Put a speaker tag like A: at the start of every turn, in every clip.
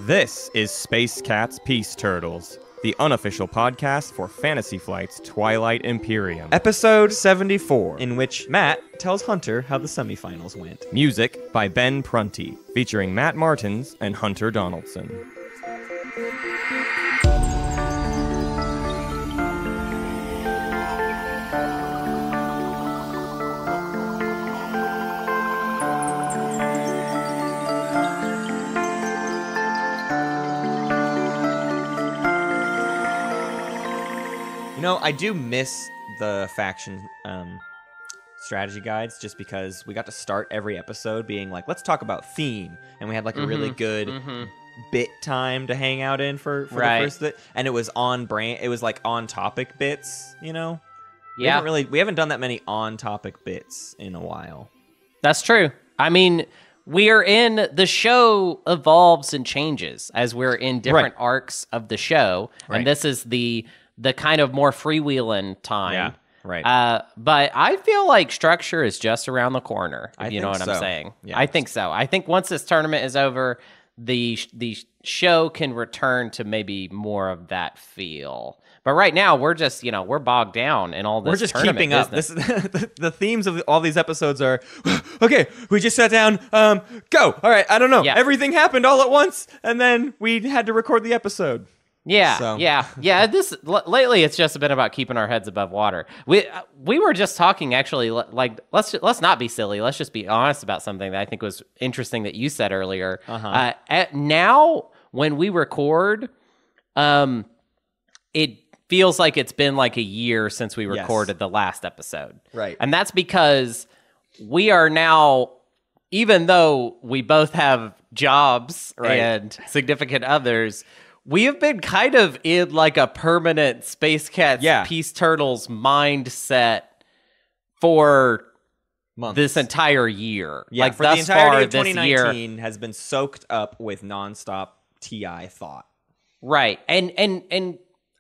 A: This is Space Cat's Peace Turtles, the unofficial podcast for Fantasy Flight's Twilight Imperium. Episode 74, in which Matt tells Hunter how the semifinals went. Music by Ben Prunty, featuring Matt Martins and Hunter Donaldson. You know, I do miss the faction strategy guides just because we got to start every episode being like, let's talk about theme. And we had like a really good bit time to hang out in for the first bit. And it was on brand. It was like on topic bits, you know?
B: Yeah.
A: We haven't done that many on topic bits in a while.
B: That's true. I mean, the show evolves and changes as we're in different arcs of the show.
A: Right.
B: And this is the kind of more freewheeling time.
A: Yeah, right.
B: But I feel like structure is just around the corner, if you know what I'm saying.
A: Yeah.
B: I think so. I think once this tournament is over, the show can return to maybe more of that feel. But right now, we're just, we're bogged down in all this.
A: We're just
B: tournament
A: keeping up.
B: business.
A: The themes of all these episodes are, okay, we just sat down, go. All right, I don't know.
B: Yeah.
A: Everything happened all at once, and then we had to record the episode.
B: Yeah. Lately, it's just been about keeping our heads above water. We were just talking, actually, like let's not be silly. Let's just be honest about something that I think was interesting that you said earlier. Now, when we record, it feels like it's been like a year since we recorded the last episode.
A: Right.
B: And that's because we are now, even though we both have jobs and significant others, we have been kind of in like a permanent Space Cats Peace Turtles mindset for
A: months.
B: This entire year.
A: Yeah,
B: like
A: for
B: thus
A: the entirety
B: far,
A: of 2019 has been soaked up with nonstop TI thought.
B: Right. And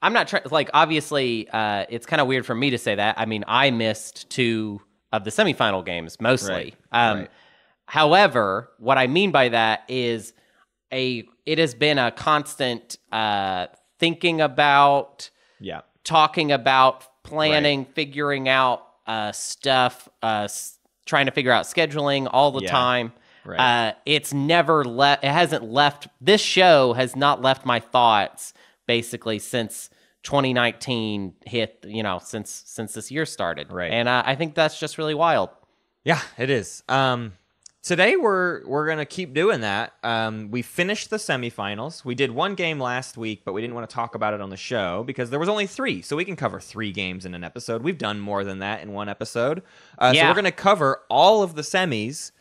B: I'm not trying, like, obviously, it's kind of weird for me to say that. I mean, I missed 2 of the semifinal games, mostly. However, what I mean by that is it has been a constant thinking about, talking about, planning, figuring out stuff, trying to figure out scheduling all the time. Right. It's never left. It hasn't left. This show has not left my thoughts basically since 2019 hit. Since this year started. Right. And I think that's just really wild.
A: Yeah, it is. Today we're gonna keep doing that. We finished the semifinals. We did 1 game last week, but we didn't want to talk about it on the show because there was only 3, so we can cover 3 games in an episode. We've done more than that in one episode. So we're gonna cover all of the semis.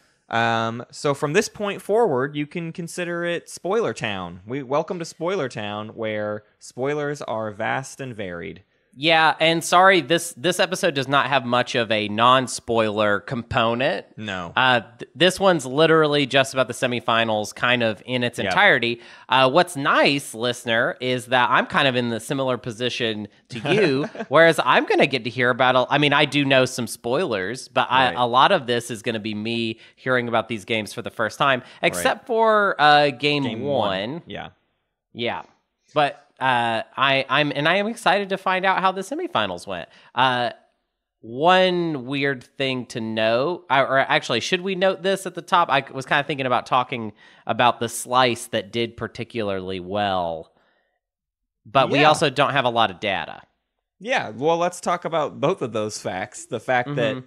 A: So from this point forward, you can consider it Spoiler Town. Welcome to Spoiler Town, where spoilers are vast and varied.
B: Yeah, and sorry, this episode does not have much of a non-spoiler component.
A: No.
B: This one's literally just about the semifinals kind of in its entirety. What's nice, listener, is that I'm kind of in the similar position to you, whereas I'm going to get to hear about, I do know some spoilers, but a lot of this is going to be me hearing about these games for the first time, except for game one.
A: Yeah.
B: Yeah. But I am excited to find out how the semifinals went. One weird thing to note, or actually, should we note this at the top? I was kind of thinking about talking about the slice that did particularly well, but we also don't have a lot of data. Yeah,
A: well, let's talk about both of those facts. The fact that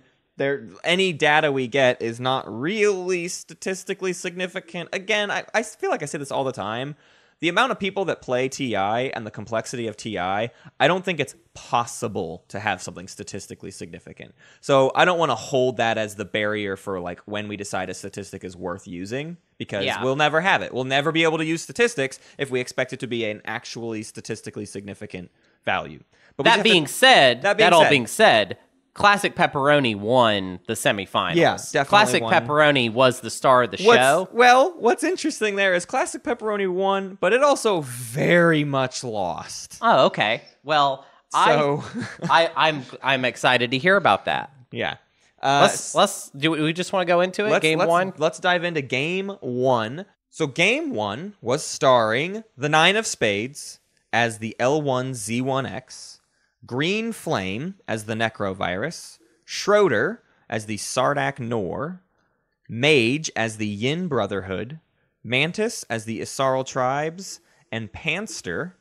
A: any data we get is not really statistically significant. Again, I feel like I say this all the time. The amount of people that play TI and the complexity of TI, I don't think it's possible to have something statistically significant. So I don't want to hold that as the barrier for like when we decide a statistic is worth using, because we'll never have it. We'll never be able to use statistics if we expect it to be an actually statistically significant value. But
B: that being said, Classic Pepperoni won the semifinals.
A: Yeah, definitely
B: Classic
A: won.
B: Pepperoni was the star of the show.
A: Well, what's interesting there is Classic Pepperoni won, but it also very much lost.
B: Oh, okay. Well, I'm excited to hear about that.
A: Yeah.
B: Do we just want to go into it? Game one?
A: Let's dive into game one. So game 1 was starring the 9 of spades as the L1Z1X, Green Flame as the Necrovirus, Schroeder as the Sardak Nor, Mage as the Yin Brotherhood, Mantis as the Isarl Tribes, and Panster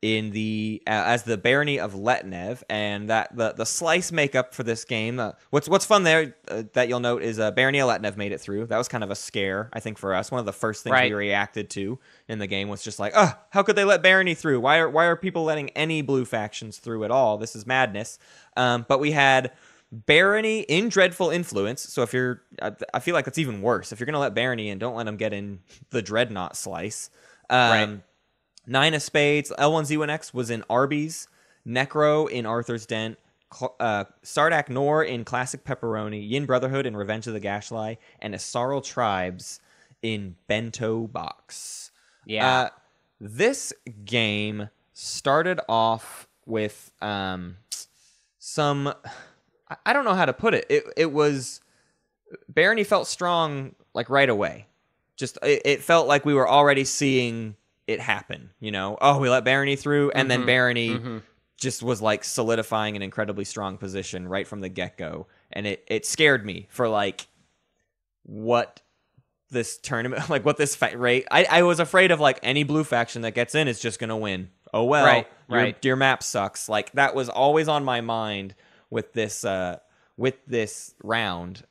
A: in the as the Barony of Letnev. And that the slice makeup for this game, what's fun there that you'll note is Barony of Letnev made it through. That was kind of a scare, I think, for us. One of the first things we reacted to in the game was just like, oh, how could they let Barony through? Why are people letting any blue factions through at all? This is madness. But we had Barony in Dreadful Influence. So if you're, I feel like that's even worse. If you're gonna let Barony in, don't let him get in the Dreadnought slice. 9 of spades, L1Z1X was in Arby's, Necro in Arthur's Dent, Sardak Nor in Classic Pepperoni, Yin Brotherhood in Revenge of the Gashly, and Isarl Tribes in Bento Box.
B: Yeah.
A: This game started off with some... I don't know how to put it. It was... Barony felt strong like right away. Just it felt like we were already seeing it happen, you know? Oh, we let Barony through, and then Barony just was like solidifying an incredibly strong position right from the get-go. And it scared me for like what this tournament, like what this fight, right? I was afraid of like any blue faction that gets in is just going to win. Oh, well, your map sucks. Like that was always on my mind with this round.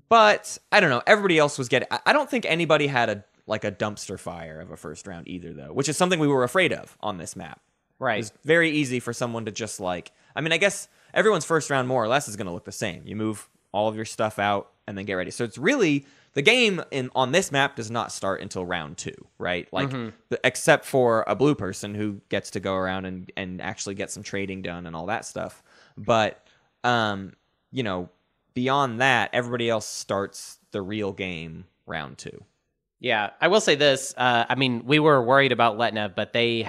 A: But I don't know. Everybody else was getting, I don't think anybody had a dumpster fire of a first round either, though, which is something we were afraid of on this map.
B: Right.
A: It's very easy for someone to just like, I mean, I guess everyone's first round more or less is going to look the same. You move all of your stuff out and then get ready. So it's really, the game on this map does not start until round 2, right? Like, except for a blue person who gets to go around and actually get some trading done and all that stuff. But, you know, beyond that, everybody else starts the real game round 2.
B: Yeah, I will say this. I mean, we were worried about Letnev, but they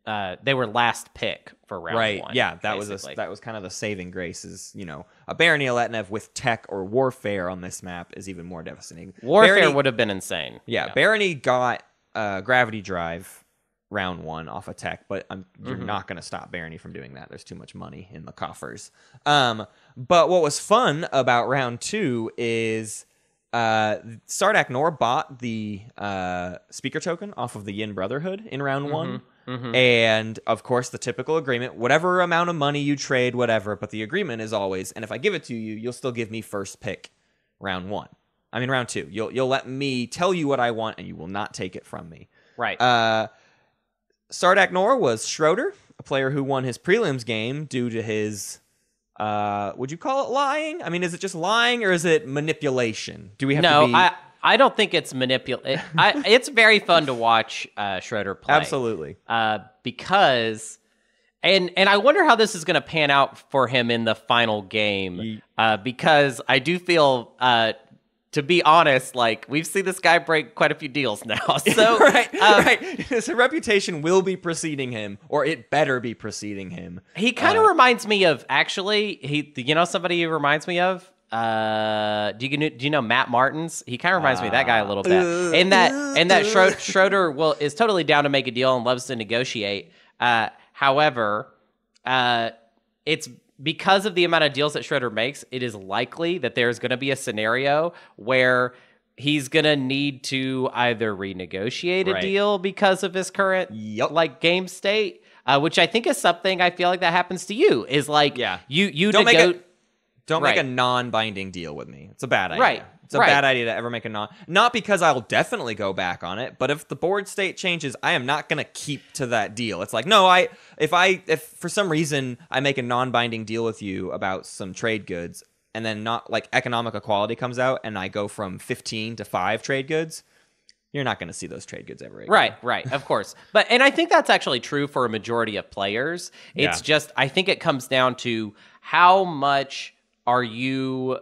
B: were last pick for round 1.
A: Yeah, that was kind of the saving grace. Is, you know, a Barony of Letnev with tech or warfare on this map is even more devastating.
B: Warfare would have been insane.
A: Yeah, Barony got Gravity Drive round 1 off of tech, but you're not going to stop Barony from doing that. There's too much money in the coffers. But what was fun about round 2 is Sardak Nor bought the speaker token off of the Yin Brotherhood in round 1. And, of course, the typical agreement, whatever amount of money you trade, whatever, but the agreement is always, and if I give it to you, you'll still give me first pick round 2. You'll let me tell you what I want, and you will not take it from me.
B: Right.
A: Sardak Nor was Schroeder, a player who won his prelims game due to his... would you call it lying? I mean, is it just lying or is it manipulation? Do we have to be...
B: No, I don't think it's manipulation. It's very fun to watch Schroeder play.
A: Absolutely.
B: Because... And I wonder how this is going to pan out for him in the final game. Because I do feel... to be honest, like, we've seen this guy break quite a few deals now. So
A: right. His reputation will be preceding him, or it better be preceding him.
B: He kind of reminds me of, actually, somebody he reminds me of? Do you know Matt Martins? He kind of reminds me of that guy a little bit. And that Schroeder is totally down to make a deal and loves to negotiate. However, it's because of the amount of deals that Schroeder makes, it is likely that there's going to be a scenario where he's going to need to either renegotiate a deal because of his current game state, which I think is something I feel like that happens to you. Is like you don't
A: make a non-binding deal with me. It's a bad idea. It's a bad idea to ever make a not because I'll definitely go back on it, but if the board state changes, I am not going to keep to that deal. It's like, no, if for some reason I make a non-binding deal with you about some trade goods and then not like economic equality comes out and I go from 15 to 5 trade goods, you're not going to see those trade goods ever again.
B: Right, of course. And I think that's actually true for a majority of players. It's just, I think it comes down to how much are you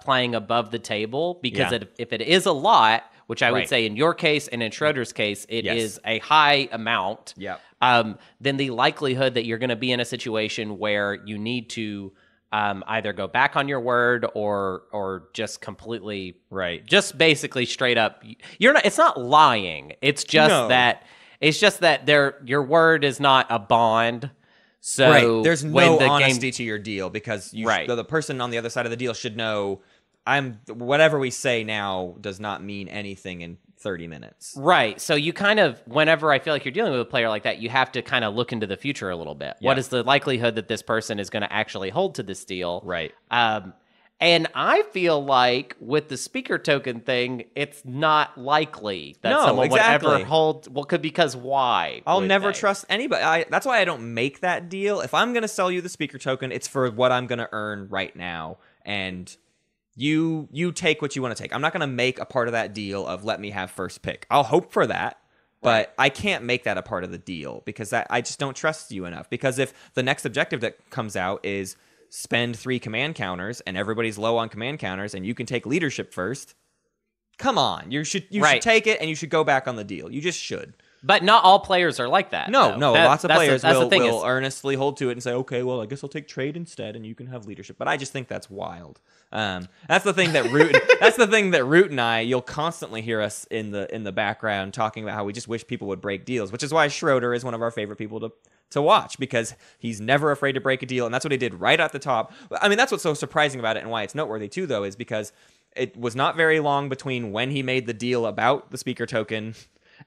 B: playing above the table? Because if it is a lot, which I would say in your case and in Schroeder's case, it is a high amount, then the likelihood that you're going to be in a situation where you need to either go back on your word or just completely
A: Right.
B: just basically straight up. You're not. It's not lying. It's just that. It's just that your word is not a bond. So
A: right. There's no
B: the
A: honesty to your deal because the person on the other side of the deal should know whatever we say now does not mean anything in 30 minutes.
B: Right. So you kind of, whenever I feel like you're dealing with a player like that, you have to kind of look into the future a little bit. What is the likelihood that this person is going to actually hold to this deal?
A: Right.
B: And I feel like with the speaker token thing, it's not likely that someone would ever hold. Well, because why?
A: I'll never trust anybody. That's why I don't make that deal. If I'm going to sell you the speaker token, it's for what I'm going to earn right now. And you take what you want to take. I'm not going to make a part of that deal of let me have first pick. I'll hope for that. But I can't make that a part of the deal because I just don't trust you enough. Because if the next objective that comes out is spend 3 command counters and everybody's low on command counters and you can take leadership first, come on. You should take it and you should go back on the deal. You just should.
B: But not all players are like that.
A: No, lots of players will earnestly hold to it and say, okay, well, I guess I'll take trade instead and you can have leadership. But I just think that's wild. That's the thing that Root and I, you'll constantly hear us in the background talking about how we just wish people would break deals, which is why Schroeder is one of our favorite people to watch because he's never afraid to break a deal, and that's what he did right at the top. I mean, that's what's so surprising about it and why it's noteworthy too, though, is because it was not very long between when he made the deal about the speaker token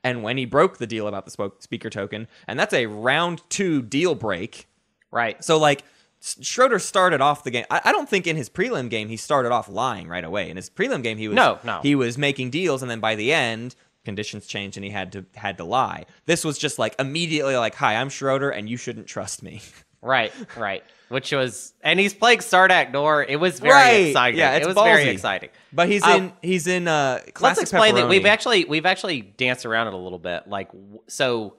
A: and when he broke the deal about the speaker token, and that's a round 2 deal break.
B: Right.
A: So, like, Schroeder started off the game. I don't think in his prelim game he started off lying right away. In his prelim game, he was making deals, and then by the end, conditions changed and he had to lie. This was just like immediately like, hi, I'm Schroeder and you shouldn't trust me.
B: Right. Which was, and he's playing Sardak Nor. It was very exciting.
A: Yeah,
B: it was
A: ballsy.
B: very exciting.
A: But he's in classic
B: Let's explain
A: pepperoni.
B: that we've actually danced around it a little bit. Like so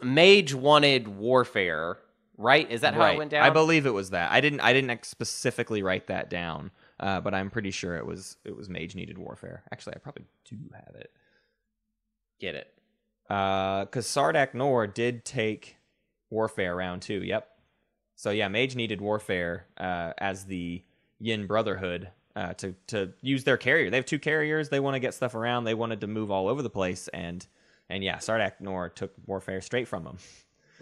B: Mage wanted Warfare, right? Is that how it went down?
A: I believe it was that. I didn't specifically write that down, but I'm pretty sure it was Mage needed Warfare. Actually, I probably do have it.
B: Get it?
A: Because Sardak Nor did take Warfare round 2. Yep. So yeah, Mage needed Warfare as the Yin Brotherhood to use their carrier. They have 2 carriers. They want to get stuff around. They wanted to move all over the place, and yeah, Sardak Nor took Warfare straight from them.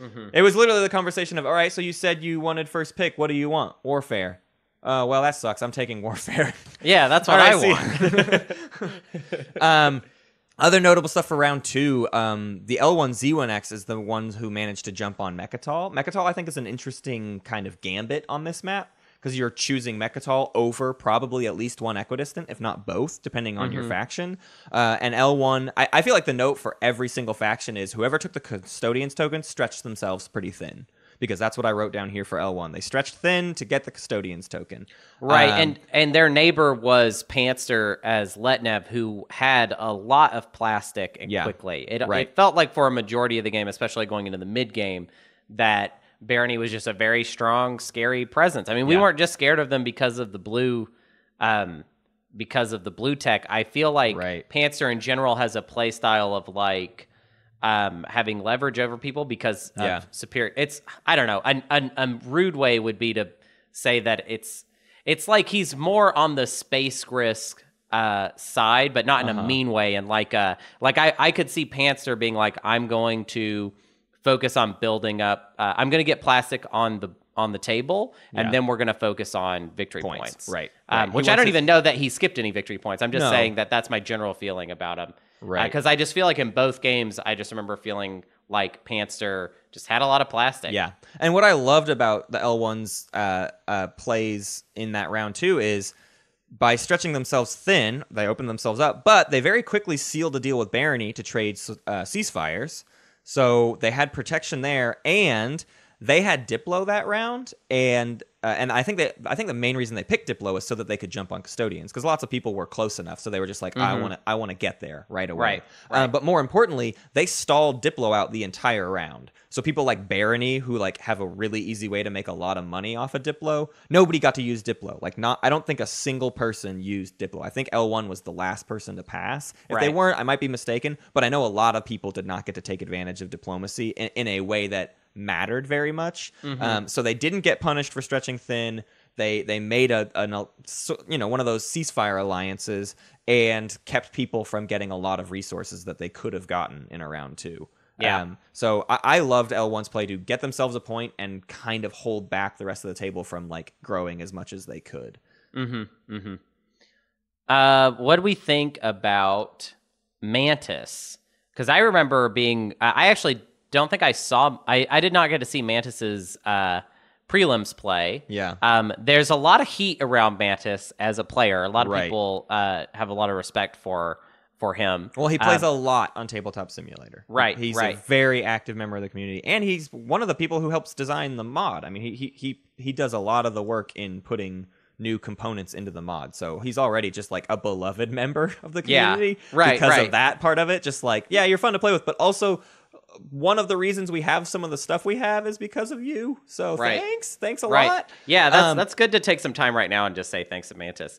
A: Mm-hmm. It was literally the conversation of, all right, so you said you wanted first pick. What do you want? Warfare. Well, that sucks. I'm taking Warfare.
B: Yeah, that's what I want.
A: Other notable stuff for round 2, the L1Z1X is the ones who managed to jump on Mechatol. Mechatol, I think, is an interesting kind of gambit on this map because you're choosing Mechatol over probably at least one equidistant, if not both, depending on your faction. And L1, I feel like the note for every single faction is whoever took the Custodians token stretched themselves pretty thin. Because that's what I wrote down here for L1. They stretched thin to get the Custodians token.
B: Right, and their neighbor was Panzer as Letnev, who had a lot of plastic and quickly. It felt like for a majority of the game, especially going into the mid-game, that Barony was just a very strong, scary presence. I mean, we weren't just scared of them because of the blue tech. I feel like Panzer in general has a play style of like having leverage over people because of superior. It's, I don't know, a rude way would be to say that it's like he's more on the space risk side, but not in a mean way. And like I could see Panzer being like, I'm going to focus on building up. I'm going to get plastic on the table, and then we're going to focus on victory points.
A: Right.
B: Which I don't even know that he skipped any victory points. I'm just saying that that's my general feeling about him.
A: Right.
B: Because I just feel like in both games, I just remember feeling like Panzer just had a lot of plastic.
A: Yeah. And what I loved about the L1's plays in that round 2 is by stretching themselves thin, they opened themselves up, but they very quickly sealed a deal with Barony to trade ceasefires. So they had protection there, and they had Diplo that round, and I think the main reason they picked Diplo is so that they could jump on Custodians, because lots of people were close enough, so they were just like, I want to get there right away. Right. But more importantly, they stalled Diplo out the entire round. So people like Barony, who like have a really easy way to make a lot of money off of Diplo, nobody got to use Diplo. I don't think a single person used Diplo. I think L1 was the last person to pass. If they weren't, I might be mistaken, but I know a lot of people did not get to take advantage of diplomacy in a way that mattered very much. So they didn't get punished for stretching thin. They made one of those ceasefire alliances and kept people from getting a lot of resources that they could have gotten in a round 2.
B: Yeah.
A: So I loved L1's play to get themselves a point and kind of hold back the rest of the table from like growing as much as they could.
B: What do we think about Mantis? Because I remember I actually don't think I did not get to see Mantis's prelims play.
A: Yeah.
B: There's a lot of heat around Mantis as a player. A lot of
A: Right.
B: people have a lot of respect for him.
A: Well, he plays a lot on Tabletop Simulator.
B: Right.
A: He's a very active member of the community, and he's one of the people who helps design the mod. I mean, he does a lot of the work in putting new components into the mod. So he's already just like a beloved member of the community because of that part of it. Just like, yeah, you're fun to play with, but also one of the reasons we have some of the stuff we have is because of you. So thanks a lot.
B: Yeah, that's good to take some time right now and just say thanks to Mantis.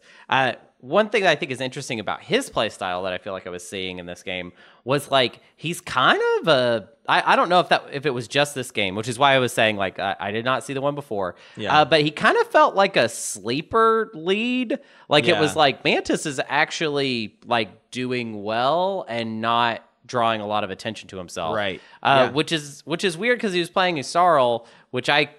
B: One thing that I think is interesting about his play style that I feel like I was seeing in this game was like he's kind of I don't know if it was just this game, which is why I was saying like I did not see the one before.
A: Yeah.
B: But he kind of felt like a sleeper lead. Like it was like Mantis is actually like doing well and not drawing a lot of attention to himself.
A: Right.
B: Which is weird because he was playing Isarl, which I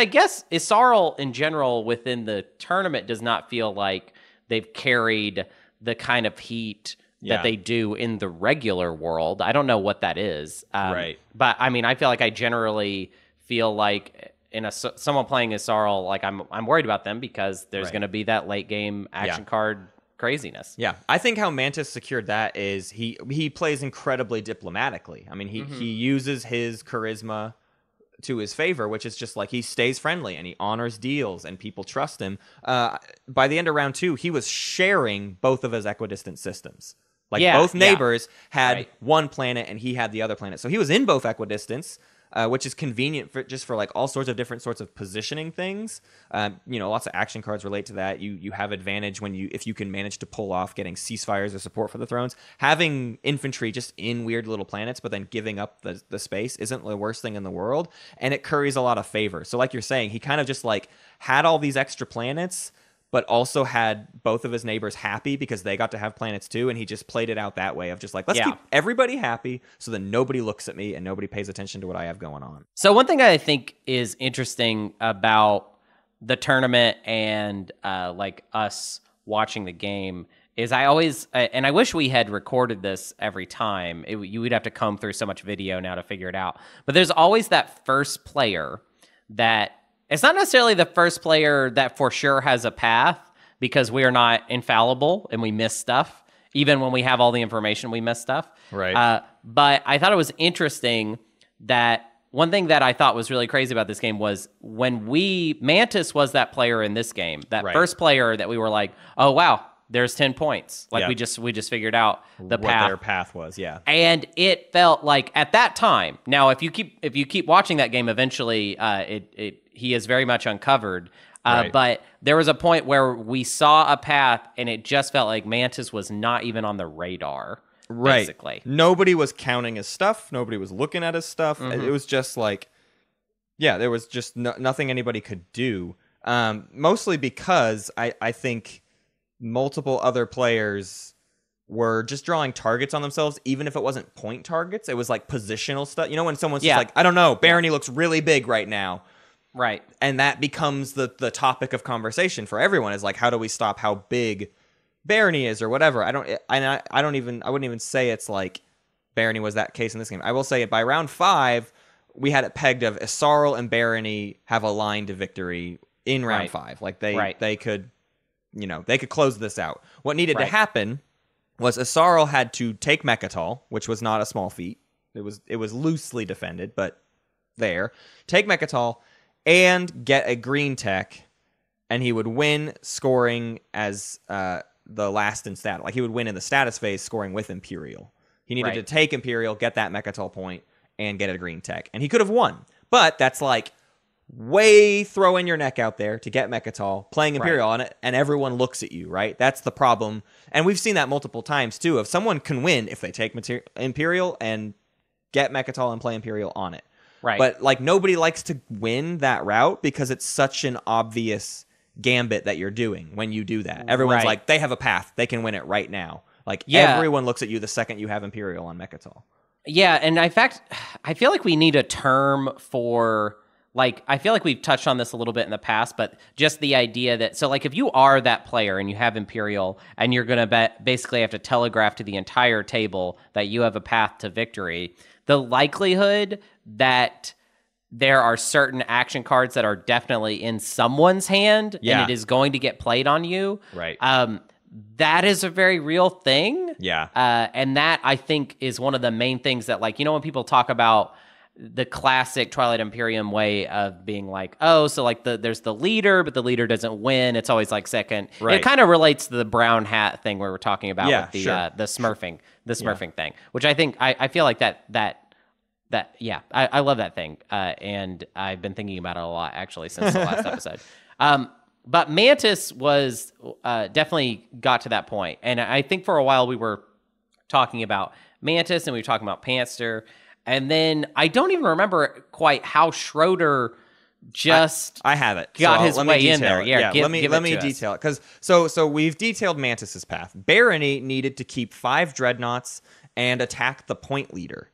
B: guess Isarl in general within the tournament does not feel like they've carried the kind of heat that they do in the regular world. I don't know what that is.
A: Right.
B: But I mean, I feel like I generally feel like someone playing Isarl, like I'm worried about them because there's going to be that late game action card craziness.
A: Yeah, I think how Mantis secured that is he plays incredibly diplomatically. I mean, he uses his charisma to his favor, which is just like he stays friendly and he honors deals and people trust him. By the end of round 2, he was sharing both of his equidistant systems. Like both neighbors had one planet and he had the other planet. So he was in both equidistance, which is convenient for like all sorts of different sorts of positioning things. Lots of action cards relate to that. You have advantage if you can manage to pull off getting ceasefires or support for the thrones. Having infantry just in weird little planets, but then giving up the space isn't the worst thing in the world, and it curries a lot of favor. So like you're saying, he kind of just like had all these extra planets, but also had both of his neighbors happy because they got to have planets too, and he just played it out that way of just like, let's keep everybody happy so that nobody looks at me and nobody pays attention to what I have going on.
B: So one thing I think is interesting about the tournament and like us watching the game is I always, and I wish we had recorded this every time. You would have to comb through so much video now to figure it out. But there's always that first player that, it's not necessarily the first player that for sure has a path because we are not infallible and we miss stuff. Even when we have all the information, we miss stuff.
A: Right.
B: But I thought it was interesting that one thing that I thought was really crazy about this game was when Mantis was that player in this game, that first player that we were like, oh, wow, there's 10 points. Like we just figured out the path.
A: What their path was,
B: And it felt like at that time, now if you keep watching that game, eventually he is very much uncovered. But there was a point where we saw a path and it just felt like Mantis was not even on the radar. Basically.
A: Nobody was counting his stuff. Nobody was looking at his stuff. It was just like, there was just nothing anybody could do. Mostly because I think multiple other players were just drawing targets on themselves, even if it wasn't point targets. It was like positional stuff. You know, when someone's just like, I don't know, Barony looks really big right now.
B: Right.
A: And that becomes the topic of conversation for everyone is like, how do we stop how big Barony is or whatever? I wouldn't even say it's like Barony was that case in this game. I will say by round 5, we had it pegged of Isarl and Barony have a line to victory in round 5. Like they could, they could close this out. What needed to happen was Isarl had to take Mechatol, which was not a small feat. It was loosely defended, but take Mechatol and get a green tech, and he would win scoring as the last in stat. Like he would win in the status phase scoring with Imperial. He needed to take Imperial, get that Mechatol point, and get a green tech. And he could have won. But that's like way throwing your neck out there to get Mechatol, playing Imperial on it, and everyone looks at you, right? That's the problem. And we've seen that multiple times too. If someone can win if they take Imperial and get Mechatol and play Imperial on it.
B: Right.
A: But like nobody likes to win that route because it's such an obvious gambit that you're doing when you do that. Everyone's like, they have a path. They can win it right now. Like everyone looks at you the second you have Imperial on Mechatol.
B: Yeah, and in fact, I feel like we need a term for, like, I feel like we've touched on this a little bit in the past, but just the idea that, so like if you are that player and you have Imperial and you're going to basically have to telegraph to the entire table that you have a path to victory, the likelihood that there are certain action cards that are definitely in someone's hand and it is going to get played on you.
A: Right.
B: That is a very real thing.
A: Yeah.
B: And that, I think, is one of the main things that, like, you know, when people talk about the classic Twilight Imperium way of being like, oh, so like there's the leader, but the leader doesn't win. It's always like second. Right. It kind of relates to the brown hat thing where we're talking about with the smurfing thing, which I think I feel like I love that thing. And I've been thinking about it a lot actually since the last episode. But Mantis was definitely got to that point. And I think for a while we were talking about Mantis and we were talking about Pantster. And then I don't even remember quite how Schroeder just
A: I have it.
B: Got his way in there.
A: Yeah, let me detail it. Because so we've detailed Mantis's path. Barony needed to keep 5 dreadnoughts and attack the point leader.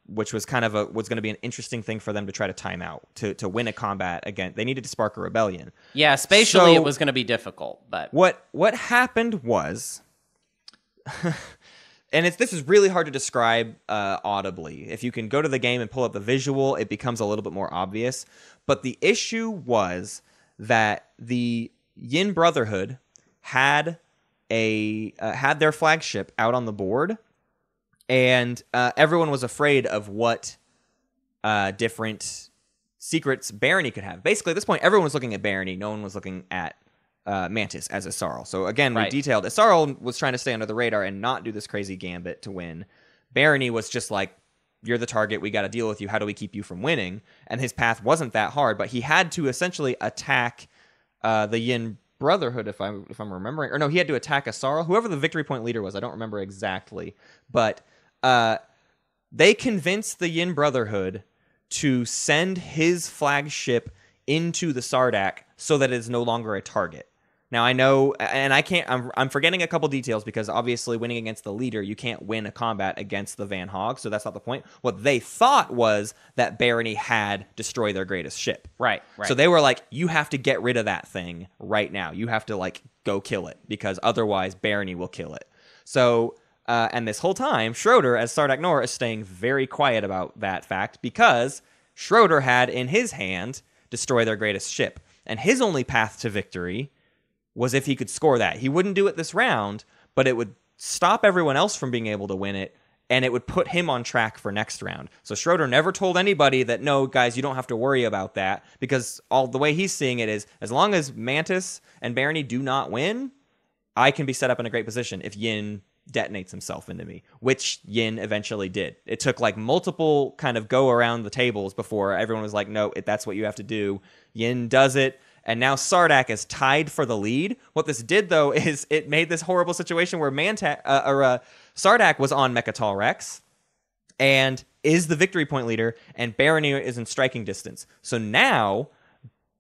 A: Which was kind of was going to be an interesting thing for them to try to time out to win a combat again. They needed to spark a rebellion.
B: Yeah, spatially it was going to be difficult. But
A: what happened was, and this is really hard to describe audibly. If you can go to the game and pull up the visual, it becomes a little bit more obvious. But the issue was that the Yin Brotherhood had their flagship out on the board. And everyone was afraid of what different secrets Barony could have. Basically, at this point, everyone was looking at Barony. No one was looking at Mantis as Asarl. So again, we detailed Asarl was trying to stay under the radar and not do this crazy gambit to win. Barony was just like, you're the target. We got to deal with you. How do we keep you from winning? And his path wasn't that hard, but he had to essentially attack the Yin Brotherhood, if I'm remembering. Or no, he had to attack Asarl. Whoever the victory point leader was, I don't remember exactly. But they convinced the Yin Brotherhood to send his flagship into the Sardak so that it is no longer a target. Now I know, and I'm forgetting a couple details because obviously winning against the leader, you can't win a combat against the Van Hog, so that's not the point. What they thought was that Barony had destroyed their greatest ship.
B: Right.
A: So they were like, you have to get rid of that thing right now. You have to like go kill it because otherwise Barony will kill it. So and this whole time, Schroeder, as Sardak Nor, is staying very quiet about that fact because Schroeder had in his hand destroy their greatest ship. And his only path to victory was if he could score that. He wouldn't do it this round, but it would stop everyone else from being able to win it, and it would put him on track for next round. So Schroeder never told anybody that, no, guys, you don't have to worry about that, because the way he's seeing it is, as long as Mantis and Barony do not win, I can be set up in a great position if Yin detonates himself into me, which Yin eventually did. It took like multiple kind of go around the tables before everyone was like, no, that's what you have to do. Yin does it, and now Sardak is tied for the lead. What this did, though, is it made this horrible situation where Sardak was on Mechatol Rex and is the victory point leader, and Barony is in striking distance. So now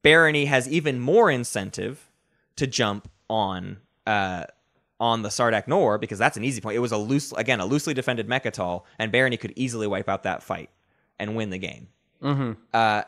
A: Barony has even more incentive to jump on the Sardak Nor, because that's an easy point. It was a loosely defended Mechatol, and Barony could easily wipe out that fight and win the game.
B: Mm-hmm.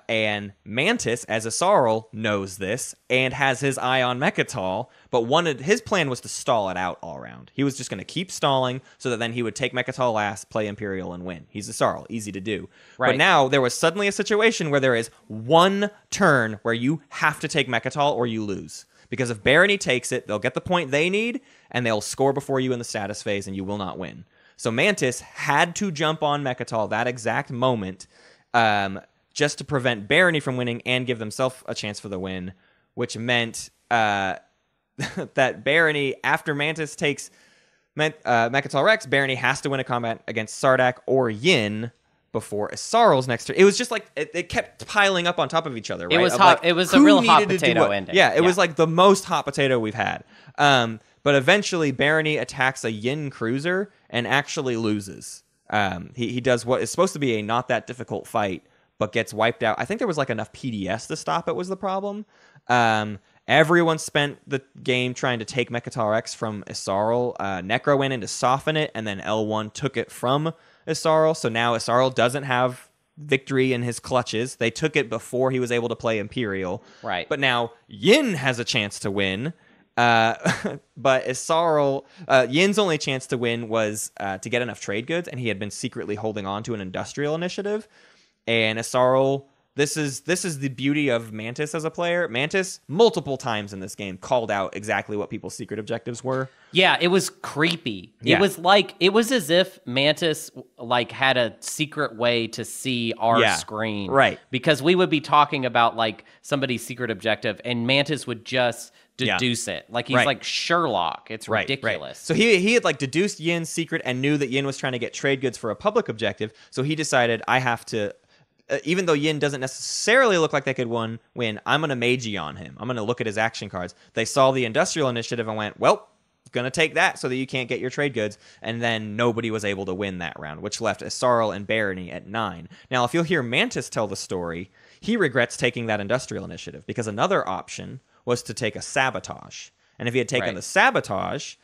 A: And Mantis, as Asarl, knows this and has his eye on Mechatol, but his plan was to stall it out all around. He was just going to keep stalling so that then he would take Mechatol last, play Imperial, and win. He's Asarl, easy to do. Right. But now there was suddenly a situation where there is one turn where you have to take Mechatol or you lose. Because if Barony takes it, they'll get the point they need, and they'll score before you in the status phase, and you will not win. So Mantis had to jump on Mechatol that exact moment, just to prevent Barony from winning and give themselves a chance for the win, which meant that Barony, after Mantis takes Mechatol Rex, Barony has to win a combat against Sardak or Yin before Asarl's next turn. It was just like it kept piling up on top of each other. Right?
B: It was hot. Like, it was a real hot potato ending.
A: Yeah, it was like the most hot potato we've had. But eventually, Barony attacks a Yin cruiser and actually loses. He does what is supposed to be a not that difficult fight, but gets wiped out. I think there was like enough PDS to stop it was the problem. Everyone spent the game trying to take Mechatol X from Isarl. Necro went in to soften it, and then L1 took it from Isarl. So now Isarl doesn't have victory in his clutches. They took it before he was able to play Imperial.
B: Right.
A: But now Yin has a chance to win. But Isarl, Yin's only chance to win was to get enough trade goods, and he had been secretly holding on to an industrial initiative. And Isarl... This is the beauty of Mantis as a player. Mantis, multiple times in this game, called out exactly what people's secret objectives were.
B: Yeah, it was creepy.
A: Yeah.
B: It was as if Mantis like had a secret way to see our screen.
A: Right.
B: Because we would be talking about like somebody's secret objective, and Mantis would just deduce it. Like he's like Sherlock. It's ridiculous.
A: Right. So he had like deduced Yin's secret and knew that Yin was trying to get trade goods for a public objective. So he decided, I have to... even though Yin doesn't necessarily look like they could win, I'm going to Meiji on him. I'm going to look at his action cards. They saw the industrial initiative and went, well, going to take that so that you can't get your trade goods. And then nobody was able to win that round, which left Isarl and Barony at 9. Now, if you'll hear Mantis tell the story, he regrets taking that industrial initiative because another option was to take a sabotage. And if he had taken the sabotage,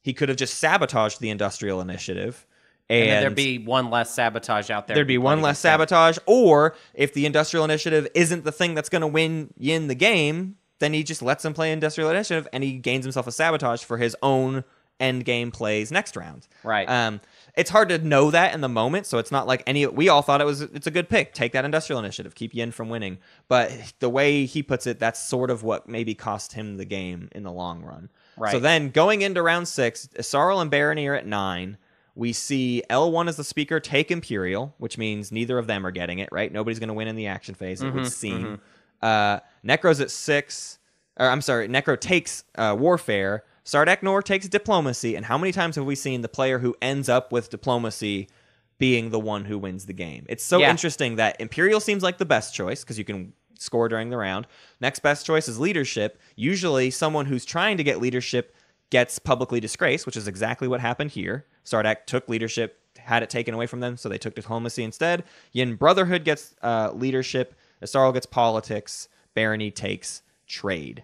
A: he could have just sabotaged the industrial initiative.
B: And then there'd be one less sabotage out there.
A: There'd be one less sabotage. Or if the industrial initiative isn't the thing that's going to win Yin the game, then he just lets him play industrial initiative and he gains himself a sabotage for his own end game plays next round.
B: Right.
A: It's hard to know that in the moment, so it's not like we all thought it's a good pick. Take that industrial initiative. Keep Yin from winning. But the way he puts it, that's sort of what maybe cost him the game in the long run.
B: Right.
A: So then going into round 6, Isarl and Barony are at 9. We see L1 as the speaker take Imperial, which means neither of them are getting it, right? Nobody's going to win in the action phase, it would seem. Necro's at 6. Necro takes Warfare. Sardak Nor takes Diplomacy. And how many times have we seen the player who ends up with Diplomacy being the one who wins the game? It's so interesting that Imperial seems like the best choice because you can score during the round. Next best choice is Leadership. Usually someone who's trying to get Leadership gets publicly disgraced, which is exactly what happened here. Sardak took Leadership, had it taken away from them, so they took Diplomacy instead. Yin Brotherhood gets Leadership. Isarl gets Politics. Barony takes Trade.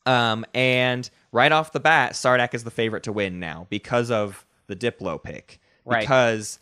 A: And right off the bat, Sardak is the favorite to win now because of the Diplo pick.
B: Right.
A: Because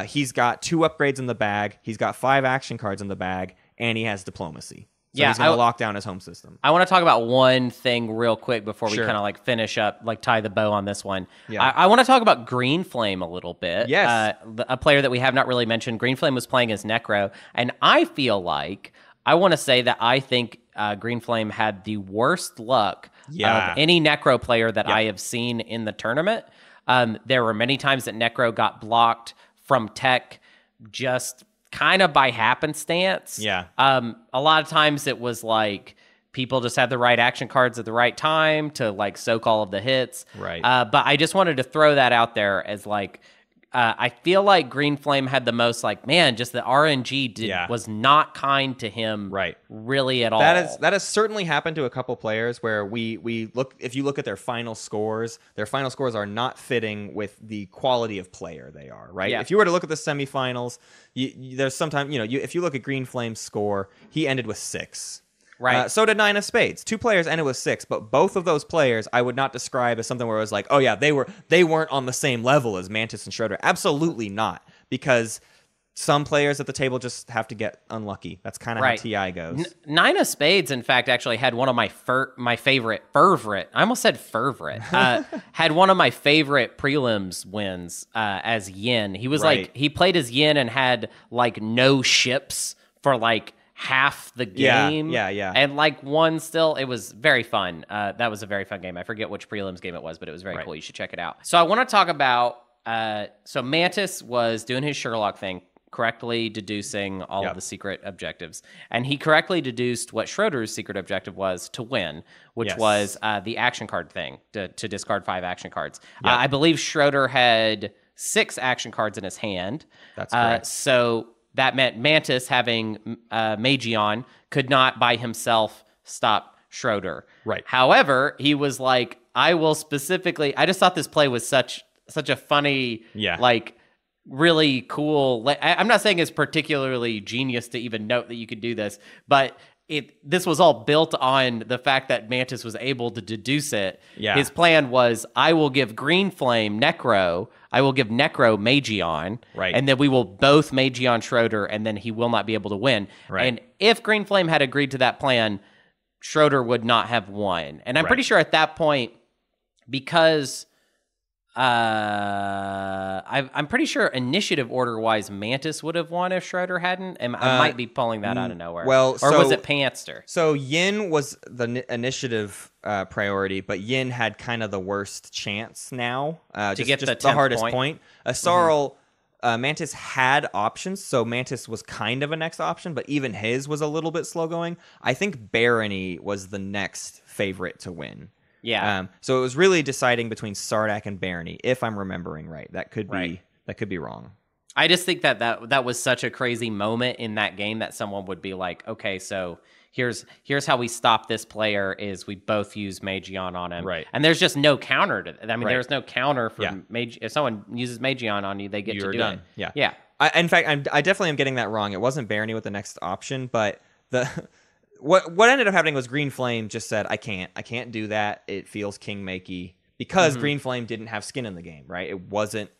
A: he's got 2 upgrades in the bag, he's got 5 action cards in the bag, and he has Diplomacy. So he's going to lock down his home system.
B: I want to talk about one thing real quick before we kind of like finish up, like tie the bow on this one. Yeah. I want to talk about Green Flame a little bit.
A: Yes.
B: A player that we have not really mentioned. Green Flame was playing as Necro, and I feel like I want to say that I think Green Flame had the worst luck of any Necro player that I have seen in the tournament. There were many times that Necro got blocked from tech just kind of by happenstance.
A: Yeah.
B: A lot of times it was like people just had the right action cards at the right time to like soak all of the hits.
A: Right.
B: But I just wanted to throw that out there as like, I feel like Green Flame had the most like, man, just the RNG was not kind to him really at all.
A: That has certainly happened to a couple players where we look, if you look at their final scores are not fitting with the quality of player they are, right?
B: Yeah.
A: If you were to look at the semifinals, there's sometimes, if you look at Green Flame's score, he ended with 6.
B: Right.
A: So did 9 of Spades. 2 players ended with 6, but both of those players I would not describe as something where it was like, oh yeah, they weren't on the same level as Mantis and Schroeder. Absolutely not, because some players at the table just have to get unlucky. That's kind of how TI goes.
B: 9 of Spades, in fact, actually had one of my favorite fervent. I almost said fervent. Had one of my favorite prelims wins as Yin. He was like, he played as Yin and had like no ships for like half the game.
A: Yeah.
B: And like one still, it was very fun. That was a very fun game. I forget which prelims game it was, but it was very cool. You should check it out. So I want to talk about, so Mantis was doing his Sherlock thing, correctly deducing all of the secret objectives. And he correctly deduced what Schroeder's secret objective was to win, which was the action card thing, to discard 5 action cards. I believe Schroeder had 6 action cards in his hand.
A: That's correct.
B: So that meant Mantis, having Magion, could not by himself stop Schroeder.
A: Right.
B: However, he was like, I will specifically... I just thought this play was such a funny, like, really cool. I'm not saying it's particularly genius to even note that you could do this, but this was all built on the fact that Mantis was able to deduce it.
A: Yeah.
B: His plan was, I will give Green Flame Necro, I will give Necro Magion,
A: Right.
B: and then we will both Magion Schroeder, and then he will not be able to win.
A: Right.
B: And if Green Flame had agreed to that plan, Schroeder would not have won. And I'm pretty sure at that point, because I'm pretty sure initiative order wise, Mantis would have won if Schroeder hadn't. And I might be pulling that out of nowhere.
A: Well,
B: or was it Panster?
A: So Yin was the initiative priority, but Yin had kind of the worst chance now
B: to get
A: just
B: the
A: hardest
B: point.
A: Sarl, Mantis had options, so Mantis was kind of a next option, but even his was a little bit slow going. I think Barony was the next favorite to win.
B: Yeah.
A: So it was really deciding between Sardak and Barony, if I'm remembering right. That could be wrong.
B: I just think that was such a crazy moment in that game that someone would be like, okay, so here's how we stop this player is we both use Magion on him.
A: Right.
B: And there's just no counter to that. I mean, there's no counter for
A: Mage.
B: If someone uses Magion on you, they get to do
A: done.
B: it.
A: Yeah.
B: Yeah.
A: In fact, I definitely am getting that wrong. It wasn't Barony with the next option, but what ended up happening was Green Flame just said, I can't do that. It feels king-makey because Green Flame didn't have skin in the game, right? It wasn't,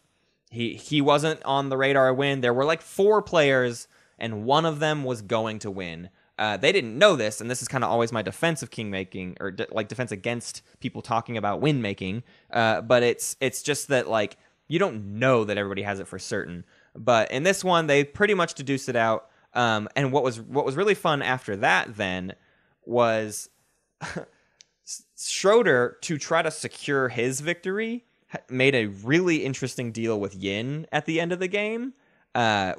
A: he wasn't on the radar win. There were like 4 players and one of them was going to win. They didn't know this, and this is kind of always my defense of king-making, or defense against people talking about win-making. But it's just that like you don't know that everybody has it for certain. But in this one, they pretty much deduced it out. And what was really fun after that then was Schroeder, to try to secure his victory, made a really interesting deal with Yin at the end of the game,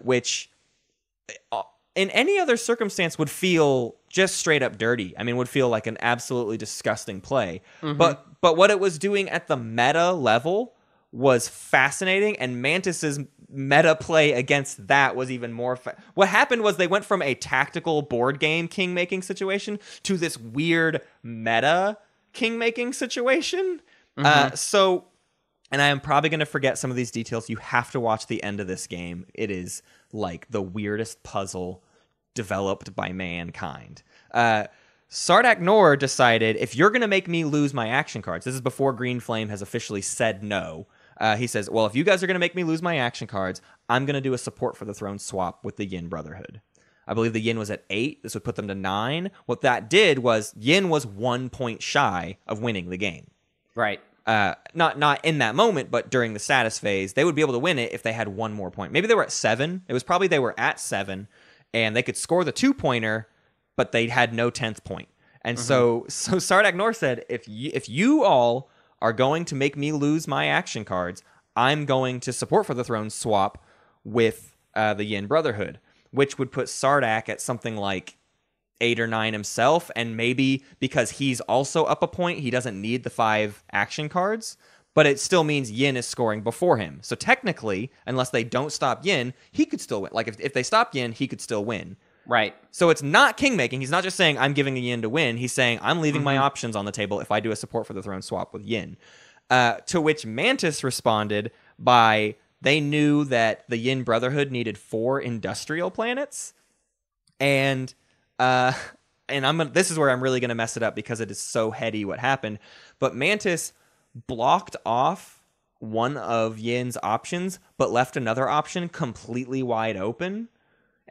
A: which in any other circumstance would feel just straight up dirty. I mean, would feel like an absolutely disgusting play. But what it was doing at the meta level was fascinating, and Mantis's meta play against that was even more what happened was they went from a tactical board game king-making situation to this weird meta king-making situation. So, and I am probably going to forget some of these details. You have to watch the end of this game. It is like the weirdest puzzle developed by mankind. Sardak Nor decided, if you're going to make me lose my action cards, this is before Green Flame has officially said no. He says, well, if you guys are going to make me lose my action cards, I'm going to do a support for the throne swap with the Yin Brotherhood. I believe the Yin was at 8. This would put them to 9. What that did was Yin was 1 point shy of winning the game.
B: Right.
A: Not in that moment, but during the status phase, they would be able to win it if they had 1 more point. Maybe they were at 7. It was probably they were at 7, and they could score the 2-pointer, but they had no 10th point. And so Sardak Nor said, if you all are going to make me lose my action cards, I'm going to support for the throne swap with the Yin Brotherhood, which would put Sardak at something like 8 or 9 himself, and maybe because he's also up a point, he doesn't need the 5 action cards, but it still means Yin is scoring before him. So technically, unless they don't stop Yin, he could still win. Like if they stop Yin, he could still win.
B: Right.
A: So it's not king-making. He's not just saying, I'm giving the Yin to win. He's saying, I'm leaving my options on the table if I do a support for the throne swap with Yin. To which Mantis responded by, they knew that the Yin Brotherhood needed 4 industrial planets. And this is where I'm really going to mess it up because it is so heady what happened. But Mantis blocked off one of Yin's options, but left another option completely wide open.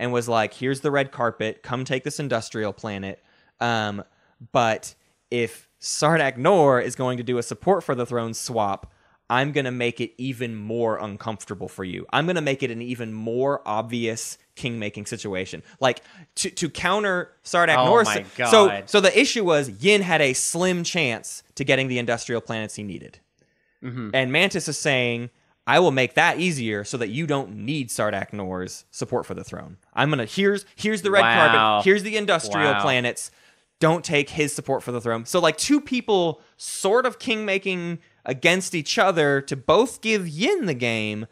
A: And was like, here's the red carpet. Come take this industrial planet. But if Sardak Nor is going to do a support for the throne swap, I'm going to make it even more uncomfortable for you. I'm going to make it an even more obvious king-making situation. Like, to counter Sardak Nor.
B: Oh my God.
A: So the issue was Yin had a slim chance to getting the industrial planets he needed. And Mantis is saying, I will make that easier so that you don't need Sardak Nor's support for the throne. I'm going to, here's the red carpet, here's the industrial planets. Don't take his support for the throne. So like 2 people sort of king-making against each other to both give Yin the game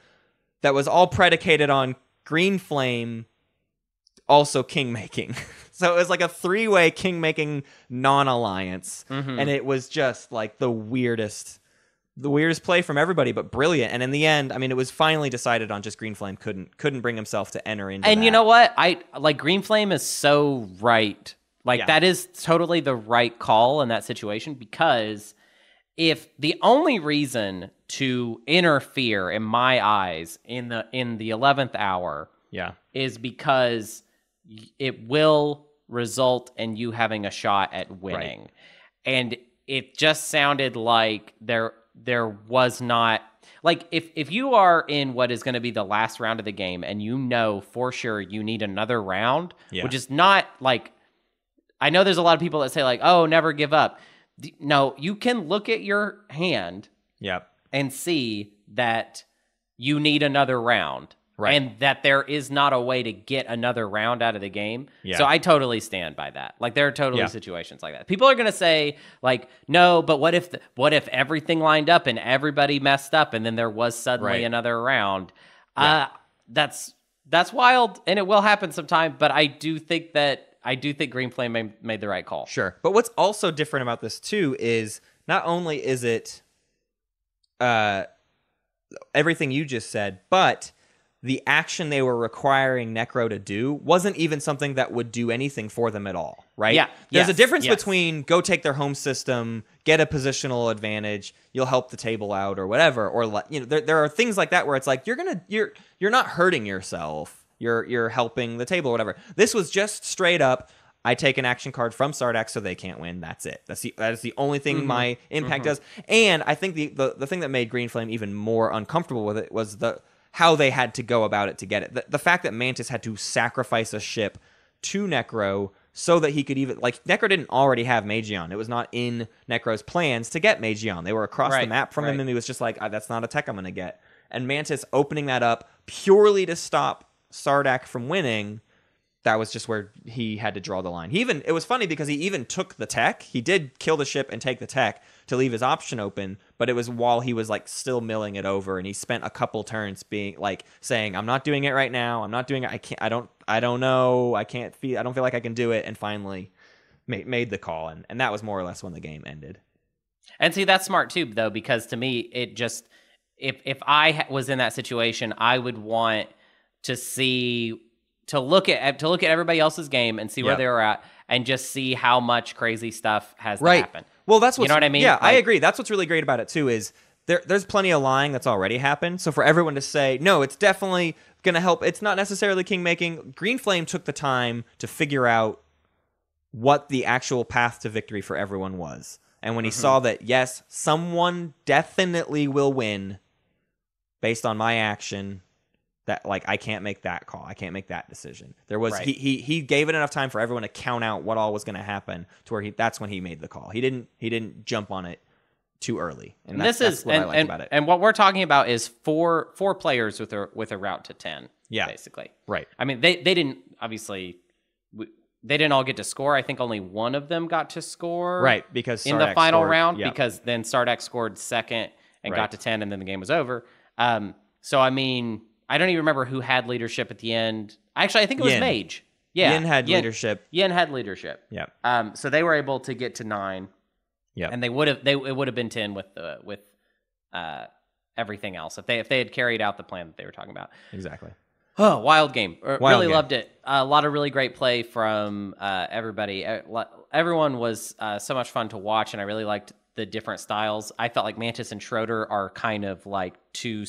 A: that was all predicated on Green Flame also king-making. So it was like a 3-way king-making non-alliance. And it was just like the weirdest the weirdest play from everybody, but brilliant. And in the end, I mean, it was finally decided on just Green Flame couldn't bring himself to enter into
B: And
A: that.
B: you know what? I like Green Flame is so right. Like
A: Yeah.
B: that is totally the right call in that situation, because if the only reason to interfere in my eyes in the 11th hour is because it will result in you having a shot at winning. Right. And it just sounded like there was not, like, if you are in what is going to be the last round of the game and you know for sure you need another round, which is not like, I know there's a lot of people that say like, oh, never give up. No, you can look at your hand and see that you need another round. Right. And that there is not a way to get another round out of the game. Yeah. So I totally stand by that. Like, there are totally situations like that. People are going to say, like, no, but what if everything lined up and everybody messed up and then there was suddenly another round? That's wild, and it will happen sometime, but I do think Green Flame made the right call.
A: Sure. But what's also different about this, too, is not only is it everything you just said, but the action they were requiring Necro to do wasn't even something that would do anything for them at all, right?
B: Yeah.
A: There's a difference between go take their home system, get a positional advantage, you'll help the table out or whatever, or there are things like that where it's like you're not hurting yourself, you're helping the table or whatever. This was just straight up, I take an action card from Sardak so they can't win. That's it. That is the only thing my impact does. And I think the thing that made Green Flame even more uncomfortable with it was how they had to go about it to get it. The fact that Mantis had to sacrifice a ship to Necro so that he could even... Like, Necro didn't already have Magion. It was not in Necro's plans to get Magion. They were across the map from him, and he was just like, that's not a tech I'm going to get. And Mantis opening that up purely to stop Sardak from winning, that was just where he had to draw the line. It was funny because he even took the tech. He did kill the ship and take the tech to leave his option open, but it was while he was like still milling it over, and he spent a couple turns being like saying, I'm not doing it right now. I'm not doing it. I don't know. I don't feel like I can do it. And finally made the call. And that was more or less when the game ended.
B: And see, that's smart too, though, because to me, it just, if I was in that situation, I would want to look at everybody else's game and see where they were at, and just see how much crazy stuff has to happen.
A: Well, that's
B: you know what I mean.
A: Yeah, I agree. That's what's really great about it too. Is there's plenty of lying that's already happened. So for everyone to say no, it's definitely going to help. It's not necessarily king making. Green Flame took the time to figure out what the actual path to victory for everyone was, and when he saw that yes, someone definitely will win based on my action. That, like, I can't make that call. I can't make that decision. There was he gave it enough time for everyone to count out what all was going to happen to where that's when he made the call. He didn't jump on it too early. And that's what I like about it.
B: And what we're talking about is four players with a route to 10. Yeah, basically.
A: Right.
B: I mean, they didn't obviously. They didn't all get to score. I think only one of them got to score.
A: Right, because
B: Sardak in the final round, because then Sardak scored second and got to 10, and then the game was over. So I mean, I don't even remember who had leadership at the end. Actually, I think it was Mage. Yeah,
A: Yin had leadership.
B: Yin had leadership.
A: Yeah.
B: So they were able to get to 9. Yeah. And it would have been 10 with everything else if they had carried out the plan that they were talking about.
A: Exactly.
B: Oh, wild game. Really loved it. A lot of really great play from everybody. Everyone was so much fun to watch, and I really liked the different styles. I felt like Mantis and Schroeder are kind of like two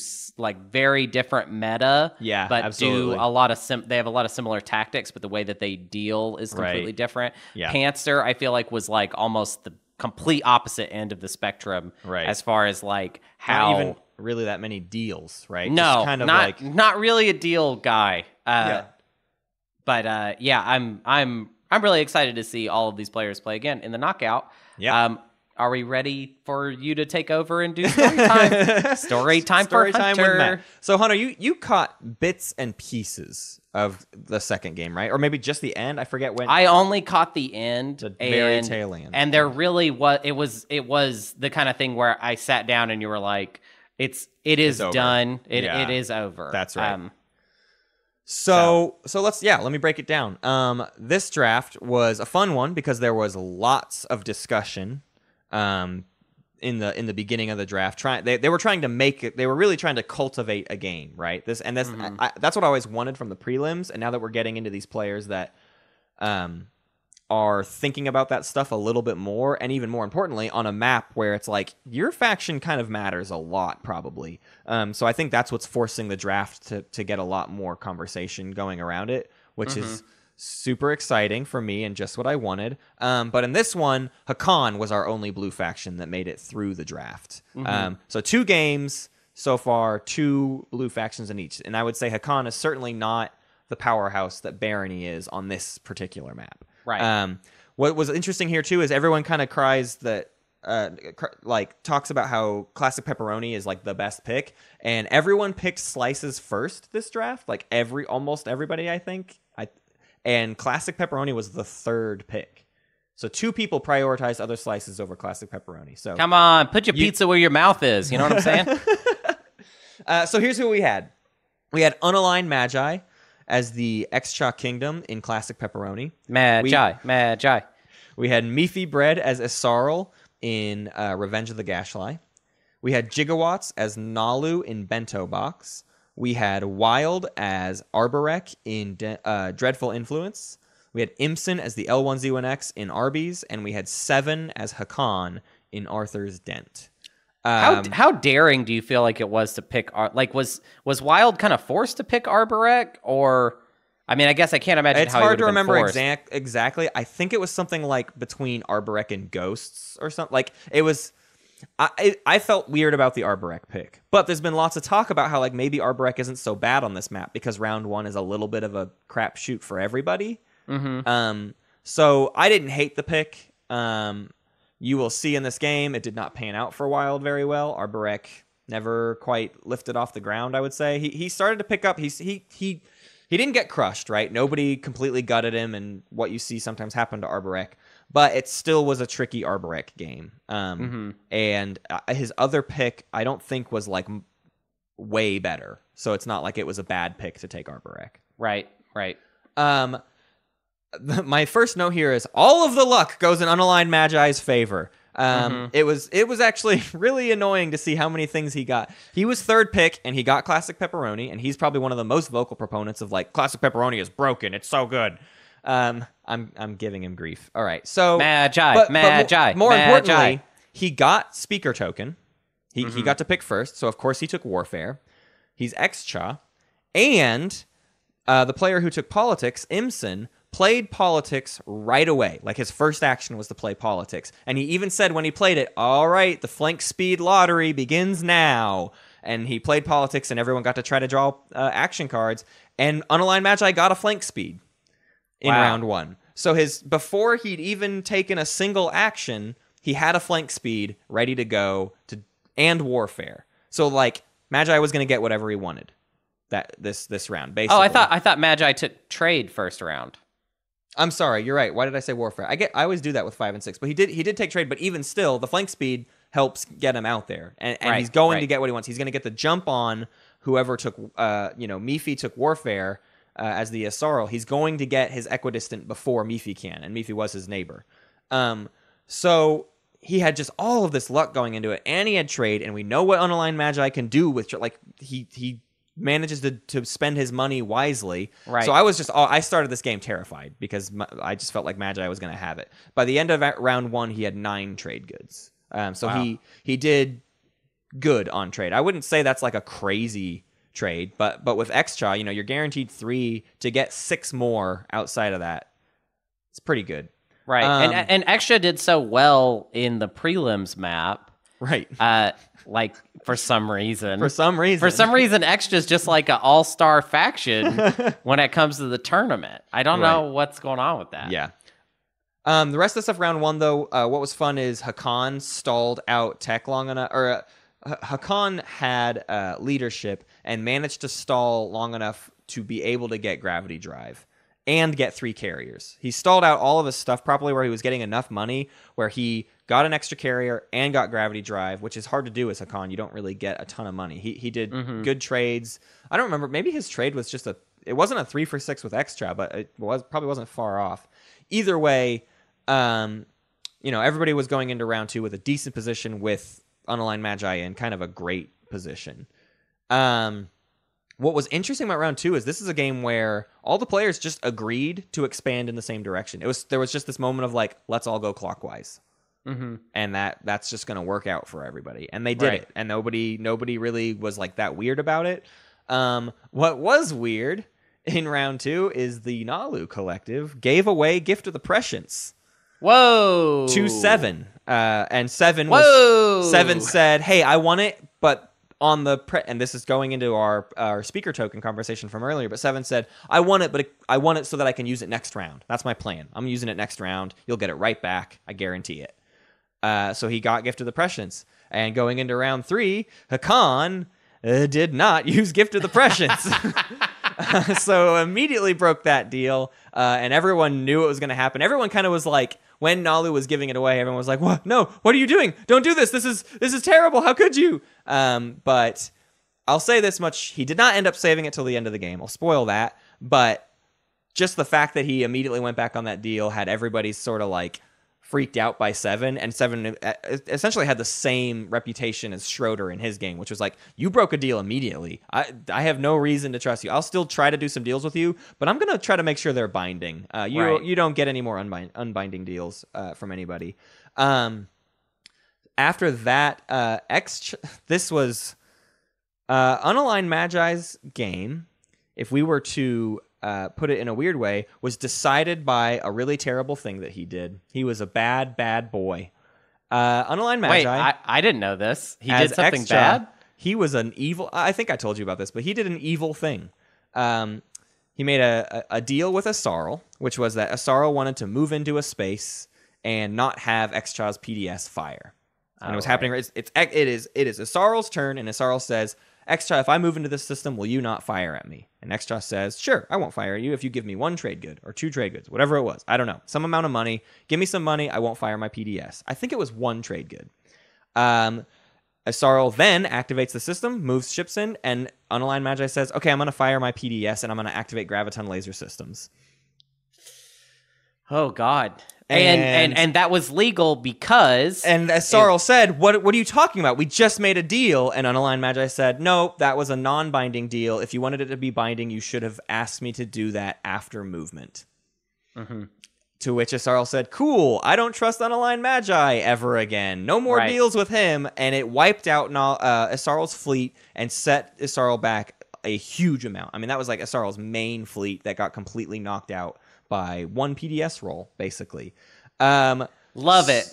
B: very different meta. Yeah, but absolutely. Do a lot of they have a lot of similar tactics, but the way that they deal is completely different. Yeah. Panther, I feel like, was like almost the complete opposite end of the spectrum, as far as like how
A: not even really that many deals, right?
B: No, just kind of not really a deal guy. But I'm really excited to see all of these players play again in the knockout. Yeah. Are we ready for you to take over and do story time? Story time with Matt.
A: So, Hunter, you caught bits and pieces of the second game, right? Or maybe just the end? I forget when.
B: I only caught the end.
A: The very tail end.
B: And there really was... It was the kind of thing where I sat down and you were like, it is done. It is over.
A: That's right. So let me break it down. This draft was a fun one because there was lots of discussion. in the beginning of the draft. They were trying to make it. They were really trying to cultivate a game, right? That's what I always wanted from the prelims. And now that we're getting into these players that are thinking about that stuff a little bit more, and even more importantly, on a map where it's like your faction kind of matters a lot, probably. So I think that's what's forcing the draft to get a lot more conversation going around it, which is super exciting for me and just what I wanted. But in this one, Hakan was our only blue faction that made it through the draft. So 2 games so far, 2 blue factions in each. And I would say Hakan is certainly not the powerhouse that Barony is on this particular map.
B: Right.
A: What was interesting here, too, is everyone kind of cries that, talks about how Classic Pepperoni is, like, the best pick. And everyone picked slices first this draft. Like, almost everybody, I think. And Classic Pepperoni was the 3rd pick. So 2 people prioritized other slices over Classic Pepperoni. So
B: come on, put your pizza where your mouth is. You know what I'm saying?
A: So here's who we had. We had Unaligned Magi as the Extra Kingdom in Classic Pepperoni.
B: Magi.
A: We had Mifi Bread as Isarl in Revenge of the Gashly. We had Gigawatts as Nalu in Bento Box. We had Wild as Arborek in Dreadful Influence. We had Imson as the L1Z1X in Arby's. And we had Seven as Hakan in Arthur's Dent.
B: How daring do you feel like it was to pick... was Wild kind of forced to pick Arborek? Or... I mean, I guess I can't imagine
A: it's
B: how he
A: hard
B: would
A: to
B: have been
A: remember
B: forced.
A: exactly. I think it was something like between Arborek and Ghosts or something. Like, it was... I felt weird about the Arborek pick, but there's been lots of talk about how like maybe Arborek isn't so bad on this map because round 1 is a little bit of a crapshoot for everybody. So I didn't hate the pick. You will see in this game it did not pan out for Wild very well. Arborek never quite lifted off the ground. I would say he started to pick up. He didn't get crushed, right? Nobody completely gutted him, and what you see sometimes happen to Arborek. But it still was a tricky Arborek game. And his other pick, I don't think, was like way better. So it's not like it was a bad pick to take Arborek.
B: Right.
A: My first note here is all of the luck goes in Unaligned Magi's favor. It was actually really annoying to see how many things he got. He was 3rd pick, and he got Classic Pepperoni, and he's probably one of the most vocal proponents of like Classic Pepperoni is broken. It's so good. I'm giving him grief. All right, so
B: Magi.
A: More importantly, he got Speaker Token. He got to pick first, so of course he took Warfare. He's Extra, and the player who took Politics, Imson, played Politics right away. Like his first action was to play Politics, and he even said when he played it, "All right, the flank speed lottery begins now." And he played Politics, and everyone got to try to draw action cards. And Unaligned Magi got a flank speed in round 1. So before he'd even taken a single action, he had a flank speed ready to go and Warfare. So like Magi was going to get whatever he wanted this round. Basically.
B: Oh, I thought Magi took trade first round.
A: I'm sorry, you're right. Why did I say Warfare? I always do that with 5 and 6, but he did take trade. But even still, the flank speed helps get him out there, and he's going to get what he wants. He's going to get the jump on whoever took. Mifi took Warfare. As the Isarl, he's going to get his equidistant before Mifi can, and Mifi was his neighbor. So he had just all of this luck going into it, and he had trade, and we know what Unaligned Magi can do with like he manages to spend his money wisely. Right. So I started this game terrified because I just felt like Magi was going to have it. By the end of round 1, he had 9 trade goods. He did good on trade. I wouldn't say that's like a crazy trade, but with Extra, you're guaranteed 3 to get 6 more outside of that. It's pretty good,
B: right? And Extra did so well in the prelims map,
A: right?
B: Like for some reason, Extra's just like an all-star faction when it comes to the tournament. I don't know what's going on with that.
A: Yeah. The rest of the stuff round 1 though, what was fun is Hakan stalled out Tech long enough, or Hakan had leadership and managed to stall long enough to be able to get Gravity Drive and get 3 carriers. He stalled out all of his stuff properly where he was getting enough money where he got an extra carrier and got Gravity Drive, which is hard to do as Hakan. You don't really get a ton of money. He did good trades. I don't remember. Maybe his trade was just it wasn't a 3 for 6 with Extra, but it probably wasn't far off. Either way, everybody was going into round 2 with a decent position with Unaligned Magi in kind of a great position. What was interesting about round 2 is this is a game where all the players just agreed to expand in the same direction. There was just this moment of like, let's all go clockwise. Mm-hmm. And that's just going to work out for everybody. And they did it. And nobody really was like that weird about it. What was weird in round 2 is the Nalu Collective gave away Gift of the Prescience.
B: Whoa.
A: To 7. And 7 said, hey, I want it, but on the and this is going into our speaker token conversation from earlier, but 7 said, I want it, but I want it so that I can use it next round. That's my plan. I'm using it next round. You'll get it right back. I guarantee it. So he got Gift of the Prescience. And going into round 3, Hakan did not use Gift of the Prescience. So immediately broke that deal, and everyone knew it was going to happen. Everyone kind of was like, when Nalu was giving it away, everyone was like, "What? No! What are you doing? Don't do this! This is terrible! How could you?" But I'll say this much: he did not end up saving it till the end of the game. I'll spoil that. But just the fact that he immediately went back on that deal had everybody sort of like freaked out by 7, and 7 essentially had the same reputation as Schroeder in his game, which was like, you broke a deal immediately. I have no reason to trust you. I'll still try to do some deals with you, but I'm going to try to make sure they're binding. You don't get any more unbinding deals from anybody. After that, this was Unaligned Magi's game. If we were to put it in a weird way, was decided by a really terrible thing that he did. He was a bad boy. Unaligned Magi.
B: Wait, I didn't know this. He did something bad?
A: He was an evil... I think I told you about this, but he did an evil thing. He made a deal with Asarl, which was that Asarl wanted to move into a space and not have Xcha's PDS fire. And it was happening... It is Asarl's turn, and Asarl says, Xcha, if I move into this system, will you not fire at me? And Xcha says, sure, I won't fire at you if you give me 1 trade good or 2 trade goods, whatever it was. I don't know. Some amount of money. Give me some money. I won't fire my PDS. I think it was 1 trade good. Asarl then activates the system, moves ships in, and Unaligned Magi says, okay, I'm going to fire my PDS and I'm going to activate Graviton laser systems.
B: Oh, God. And that was legal because...
A: And Asarl said, what are you talking about? We just made a deal. And Unaligned Magi said, no, that was a non-binding deal. If you wanted it to be binding, you should have asked me to do that after movement. Mm-hmm. To which Asarl said, cool, I don't trust Unaligned Magi ever again. No more deals with him. And it wiped out Asarl's fleet and set Asarl back a huge amount. I mean, that was like Asarl's main fleet that got completely knocked out by 1 PDS roll, basically.
B: Love it.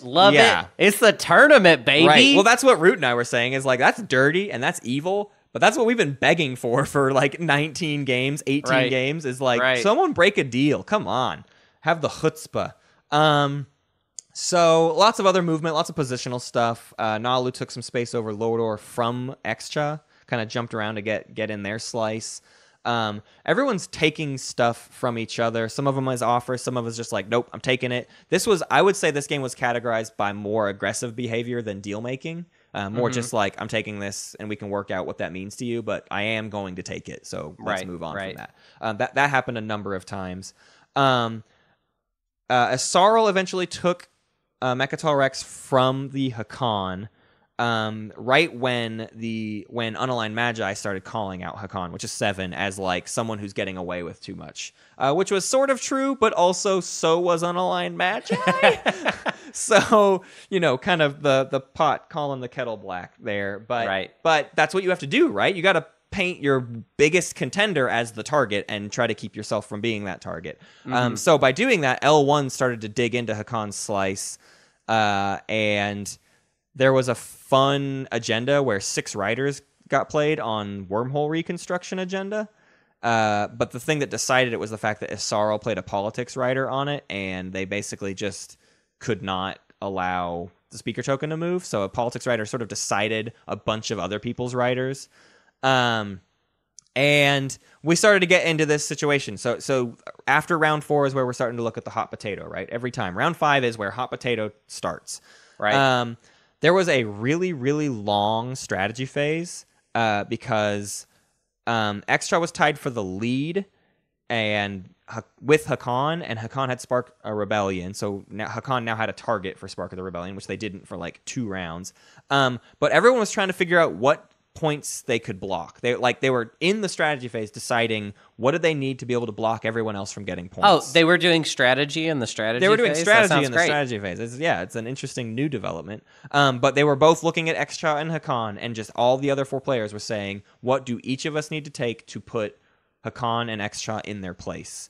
B: It's the tournament, baby.
A: Right. Well, that's what Root and I were saying, is like, that's dirty and that's evil, but that's what we've been begging for like 19 games, 18 games, is like, someone break a deal. Come on. Have the chutzpah. So lots of other movement, lots of positional stuff. Nalu took some space over Lodor from Xcha, kind of jumped around to get in their slice. Everyone's taking stuff from each other. Some of them is offers. Some of us just like, nope, I'm taking it. I would say this game was categorized by more aggressive behavior than deal making. More just like, I'm taking this and we can work out what that means to you, but I am going to take it. So let's move on from that. That happened a number of times. Asarl eventually took Mechatol Rex from the Hakan. Right when Unaligned Magi started calling out Hakan, which is 7, as like someone who's getting away with too much, which was sort of true, but also so was Unaligned Magi. So, kind of the pot calling the kettle black there, but that's what you have to do, right? You got to paint your biggest contender as the target and try to keep yourself from being that target. So by doing that, L1 started to dig into Hakan's slice, and there was a fun agenda where 6 riders got played on wormhole reconstruction agenda. But the thing that decided it was the fact that Asarl played a politics rider on it, and they basically just could not allow the speaker token to move. So a politics rider sort of decided a bunch of other people's riders. And we started to get into this situation. So after round 4 is where we're starting to look at the hot potato, right? Every time. Round 5 is where hot potato starts.
B: Right.
A: There was a really, really long strategy phase because Xtra was tied for the lead and with Hakan, and Hakan had Spark a Rebellion, so now Hakan now had a target for Spark of the Rebellion, which they didn't for like 2 rounds. But everyone was trying to figure out what points they could block. They were in the strategy phase deciding what did they need to be able to block everyone else from getting points.
B: Oh, they were doing strategy in the strategy phase?
A: They were doing strategy in the
B: great.
A: strategy phase. It's an interesting new development. But they were both looking at Xcha and Hakan, and just all the other 4 players were saying, what do each of us need to take to put Hakan and Xcha in their place?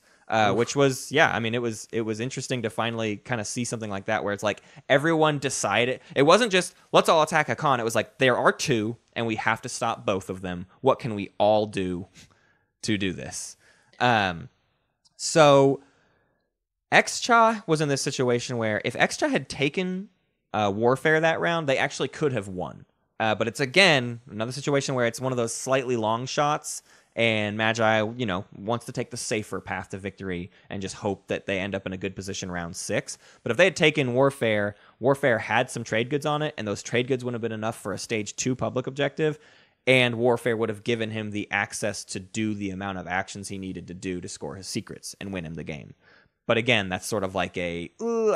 A: Which was, it was interesting to finally kind of see something like that, where it's like everyone decided. It wasn't just, let's all attack Hakan. It was like, there are 2, and we have to stop both of them. What can we all do to do this? So Xcha was in this situation where if Xcha had taken Warfare that round, they actually could have won. But it's, again, another situation where it's one of those slightly long shots, and Magi, wants to take the safer path to victory and just hope that they end up in a good position round 6. But if they had taken Warfare had some trade goods on it, and those trade goods wouldn't have been enough for a stage 2 public objective, and Warfare would have given him the access to do the amount of actions he needed to do to score his secrets and win him the game. But again, that's sort of like I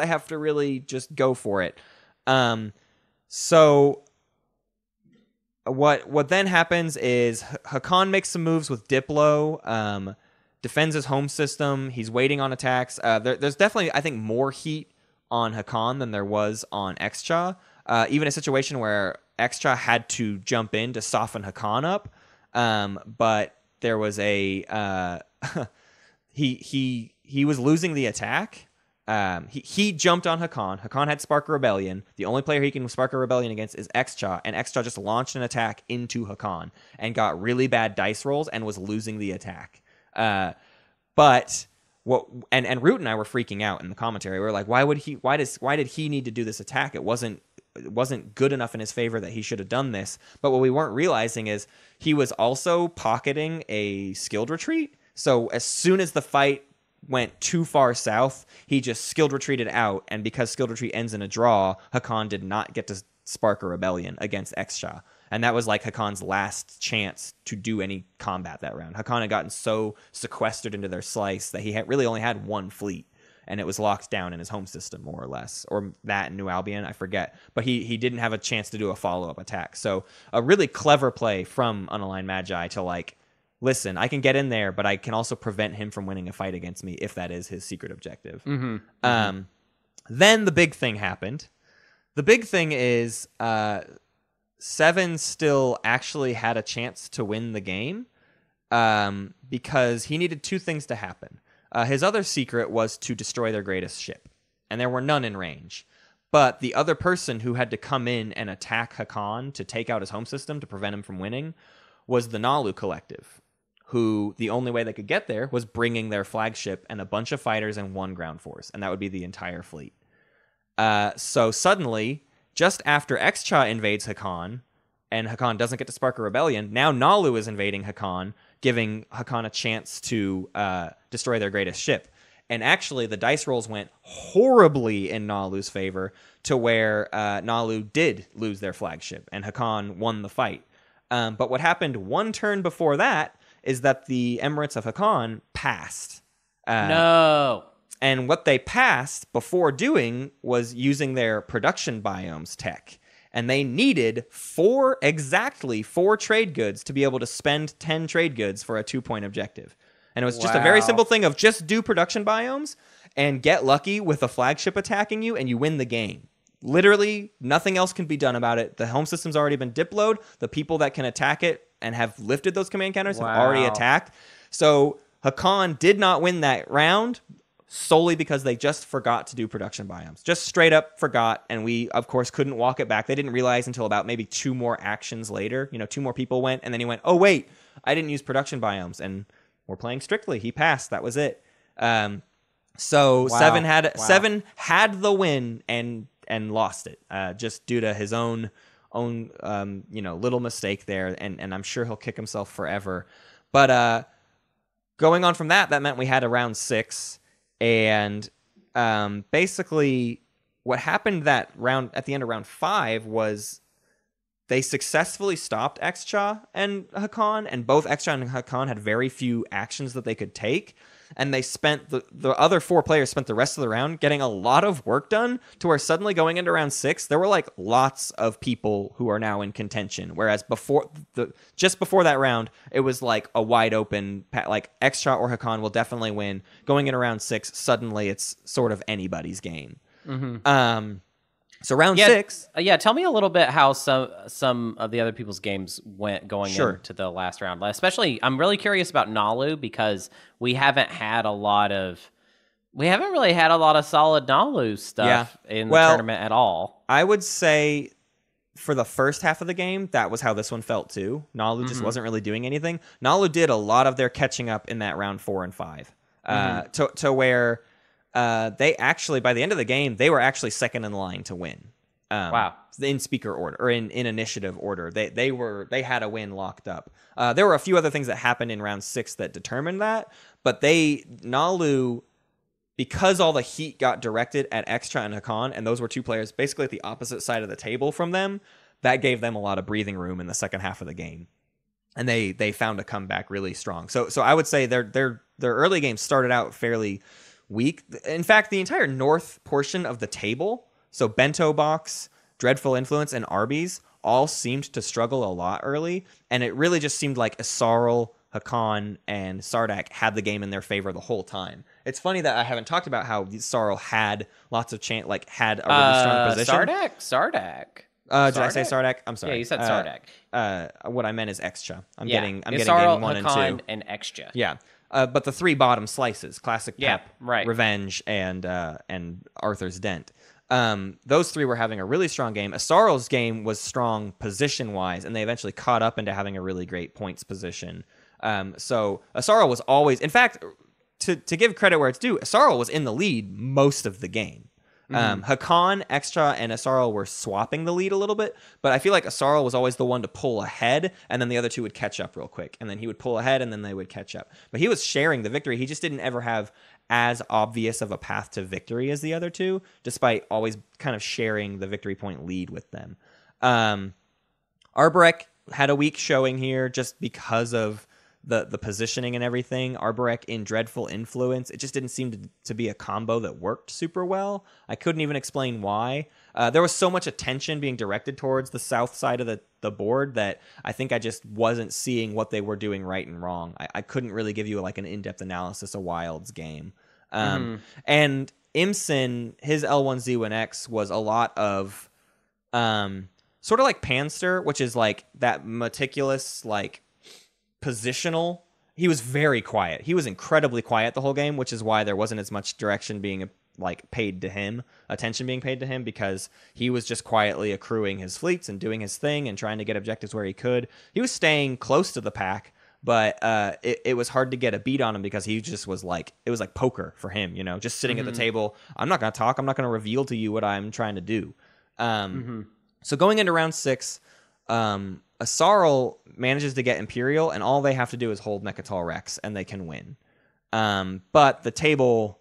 A: have to really just go for it. So what then happens is Hakan makes some moves with Diplo, defends his home system. He's waiting on attacks. There's definitely, I think, more heat on Hakan than there was on Xcha. Even a situation where Xcha had to jump in to soften Hakan up, but there was a he was losing the attack. He jumped on Hakan. Hakan had Spark a Rebellion. The only player he can Spark a Rebellion against is Xcha, and Xcha just launched an attack into Hakan and got really bad dice rolls and was losing the attack. But what and Root and I were freaking out in the commentary. We were like, why did he need to do this attack? It wasn't good enough in his favor that he should have done this. But what we weren't realizing is he was also pocketing a skilled retreat. So as soon as the fight went too far south, he just skilled retreated out, and because skilled retreat ends in a draw, Hakan did not get to Spark a Rebellion against Xcha. And that was like Hakan's last chance to do any combat that round. Hakan had gotten so sequestered into their slice that he really only had 1 fleet, and it was locked down in his home system, more or less. Or that in New Albion, I forget. But he didn't have a chance to do a follow-up attack. So a really clever play from Unaligned Magi to listen, I can get in there, but I can also prevent him from winning a fight against me if that is his secret objective. Mm-hmm. Then the big thing happened. The big thing is Seven still actually had a chance to win the game because he needed 2 things to happen. His other secret was to destroy their greatest ship, and there were none in range. But the other person who had to come in and attack Hakan to take out his home system to prevent him from winning was the Nalu Collective, who the only way they could get there was bringing their flagship and a bunch of fighters and 1 ground force, and that would be the entire fleet. So suddenly, just after Xcha invades Hakan, and Hakan doesn't get to Spark a Rebellion, now Nalu is invading Hakan, giving Hakan a chance to destroy their greatest ship. And actually, the dice rolls went horribly in Nalu's favor, to where Nalu did lose their flagship, and Hakan won the fight. But what happened 1 turn before that is that the Emirates of Hakan passed.
B: No.
A: And what they passed before doing was using their production biomes tech. And they needed exactly 4 trade goods to be able to spend 10 trade goods for a 2-point objective. And it was just a very simple thing of just do production biomes and get lucky with a flagship attacking you, and you win the game. Literally, nothing else can be done about it. The home system's already been diploed. The people that can attack it and have lifted those command counters have already attacked. So Hakan did not win that round solely because they just forgot to do production biomes. Just straight up forgot, and we, of course, couldn't walk it back. They didn't realize until about maybe 2 more actions later. 2 more people went, and then he went, oh, wait, I didn't use production biomes. And we're playing strictly. He passed. That was it. So Seven had the win and lost it just due to his own little mistake there, and I'm sure he'll kick himself forever. But going on from that meant we had a round 6, and basically what happened that round at the end of round 5 was they successfully stopped Xcha and Hakan, and both Xcha and Hakan had very few actions that they could take. And they spent the other 4 players spent the rest of the round getting a lot of work done to where suddenly going into round 6, there were like lots of people who are now in contention. Whereas just before that round, it was like a wide open, like Xcha or Hakan will definitely win. Going into round 6, suddenly it's sort of anybody's game. So round 6.
B: Tell me a little bit how some of the other people's games went going into the last round. Especially, I'm really curious about Nalu because we haven't really had a lot of solid Nalu stuff in the tournament at all.
A: I would say for the first half of the game, that was how this one felt too. Nalu just wasn't really doing anything. Nalu did a lot of their catching up in that round 4 and 5, to where. They actually, by the end of the game, they were actually second in line to win.
B: Wow!
A: In speaker order or in initiative order, they had a win locked up. There were a few other things that happened in round 6 that determined that, but Nalu, because all the heat got directed at Xcha and Hakan, and those were 2 players basically at the opposite side of the table from them, that gave them a lot of breathing room in the second half of the game, and they found a comeback really strong. So I would say their early game started out fairly weak. In fact, the entire north portion of the table, so Bento Box, Dreadful Influence, and Arby's, all seemed to struggle a lot early, and it really just seemed like Asarl, Hakan, and Sardak had the game in their favor the whole time. It's funny that I haven't talked about how Asarl had lots of had a really strong position.
B: Sardak.
A: Did I say Sardak? I'm sorry.
B: Yeah, you said Sardak.
A: What I meant is Xcha. I'm
B: getting
A: game 1 and 2.
B: Hakan, and Xcha.
A: Yeah. But the 3 bottom slices, Classic Pep,
B: right.
A: Revenge, and Arthur's Dent. Those 3 were having a really strong game. Asarl's game was strong position-wise, and they eventually caught up into having a really great points position. So Asarl was always... In fact, to give credit where it's due, Asarl was in the lead most of the game. Hakan, Xcha, and Asarl were swapping the lead a little bit, but I feel like Asarl was always the one to pull ahead, and then the other 2 would catch up real quick, and then he would pull ahead, and then they would catch up. But he was sharing the victory. He just didn't ever have as obvious of a path to victory as the other 2, despite always kind of sharing the victory point lead with them. Arborek had a weak showing here just because of the positioning and everything. Arborek in Dreadful Influence, it just didn't seem to be a combo that worked super well. I couldn't even explain why. There was so much attention being directed towards the south side of the board that I think I just wasn't seeing what they were doing right and wrong. I couldn't really give you like an in-depth analysis of Wild's game. And Imson, his L1Z1X was a lot of sort of like Panster, which is like that meticulous, like positional. He was very quiet. He was incredibly quiet the whole game, which is why there wasn't as much attention being paid to him, because he was just quietly accruing his fleets and doing his thing and trying to get objectives where he could. He was staying close to the pack, but it was hard to get a beat on him because he just was like, it was like poker for him, just sitting at the table. I'm not going to talk. I'm not going to reveal to you what I'm trying to do. So going into round 6, Asarl manages to get Imperial, and all they have to do is hold Mechatol Rex, and they can win. But the table,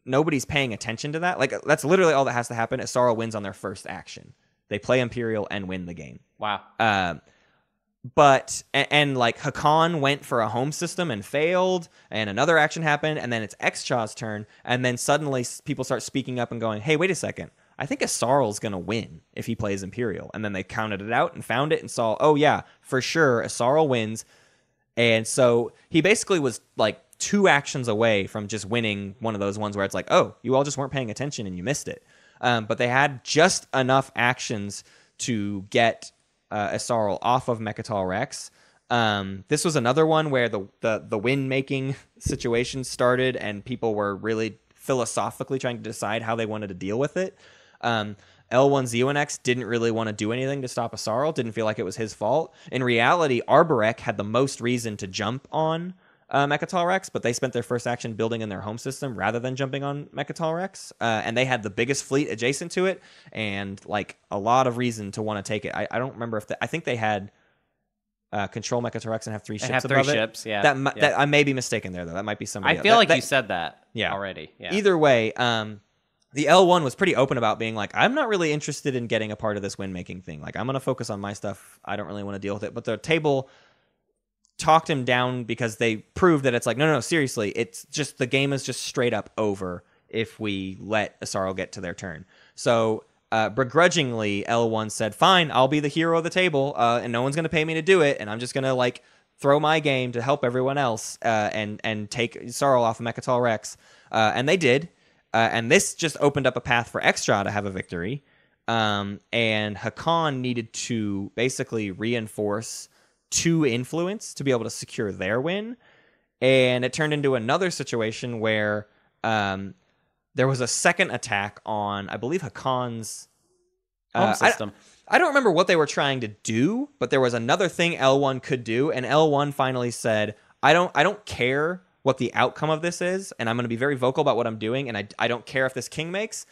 A: nobody's paying attention to that. Like, that's literally all that has to happen. Asarl wins on their first action. They play Imperial and win the game.
B: Wow.
A: But like Hakan went for a home system and failed, and another action happened, and then it's Xcha's turn, and then suddenly people start speaking up and going, hey, wait a second. I think Asarl's going to win if he plays Imperial. And then they counted it out and found it and saw, oh yeah, for sure, Asarl wins. And so he basically was like 2 actions away from just winning one of those ones where it's like, oh, you all just weren't paying attention and you missed it. But they had just enough actions to get Asarl off of Mechatol Rex. This was another one where the win-making situation started and people were really philosophically trying to decide how they wanted to deal with it. L1Z1X didn't really want to do anything to stop Asarl, didn't feel like it was his fault. In reality, Arborek had the most reason to jump on Mechatol Rex, but they spent their first action building in their home system rather than jumping on Mechatol Rex. And they had the biggest fleet adjacent to it and like a lot of reason to want to take it. I don't remember if I think they had control Mechatol Rex and have 3 ships above it.
B: 3 ships, yeah.
A: That I may be mistaken there, though. That might be somebody
B: I feel like you said that
A: yeah.
B: already. Yeah.
A: Either way, the L1 was pretty open about being like, I'm not really interested in getting a part of this win-making thing. Like, I'm going to focus on my stuff. I don't really want to deal with it. But the table talked him down because they proved that it's like, no, seriously. It's just, the game is just straight up over if we let Asaro get to their turn. So begrudgingly, L1 said, fine, I'll be the hero of the table, and no one's going to pay me to do it, and I'm just going to, like, throw my game to help everyone else and take Sorrel off of Mechatol Rex. And they did. And this just opened up a path for Extra to have a victory. And Hakan needed to basically reinforce 2 influence to be able to secure their win. And it turned into another situation where there was a second attack on, I believe, Hakan's
B: home system.
A: I don't remember what they were trying to do, but there was another thing L1 could do. And L1 finally said, I don't care what the outcome of this is, and I'm going to be very vocal about what I'm doing, and I don't care if this king makes.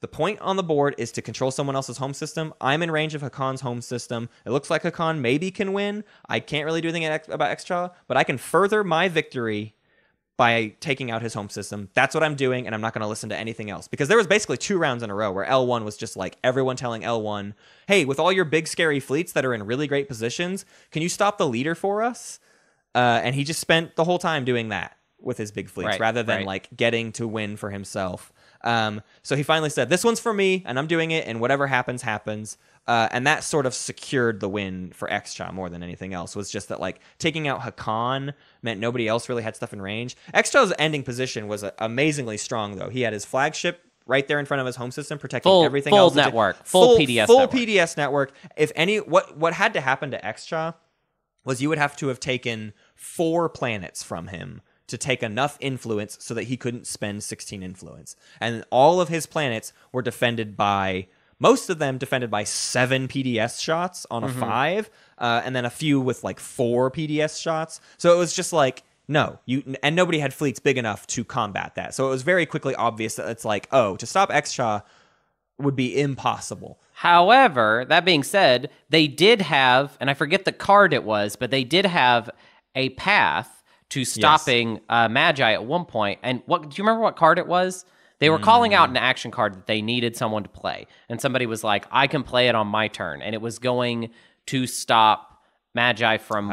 A: The point on the board is to control someone else's home system. I'm in range of Hakan's home system. It looks like Hakan maybe can win. I can't really do anything about Extra, but I can further my victory by taking out his home system. That's what I'm doing, and I'm not going to listen to anything else. Because there was basically 2 rounds in a row where L1 was just like everyone telling L1, hey, with all your big scary fleets that are in really great positions, can you stop the leader for us? And he just spent the whole time doing that with his big fleets rather than like getting to win for himself. So he finally said, this one's for me, and I'm doing it, and whatever happens, happens. And that sort of secured the win for Extra more than anything else. Was just that, like, taking out Hakan meant nobody else really had stuff in range. Extra's ending position was amazingly strong, though. He had his flagship right there in front of his home system, protecting everything else.
B: Full network, full PDS
A: full
B: network.
A: PDS network. If any, what had to happen to Extra was you would have to have taken 4 planets from him to take enough influence so that he couldn't spend 16 influence. And all of his planets were defended by, most of them defended by 7 PDS shots on a 5, and then a few with like 4 PDS shots. So it was just like, no, and nobody had fleets big enough to combat that. So it was very quickly obvious that it's like, oh, to stop Extra would be impossible.
B: However, that being said, they did have, and I forget the card it was, but they did have a path to stopping Magi at one point. And do you remember what card it was? They were calling out an action card that they needed someone to play. And somebody was like, I can play it on my turn. And it was going to stop Magi from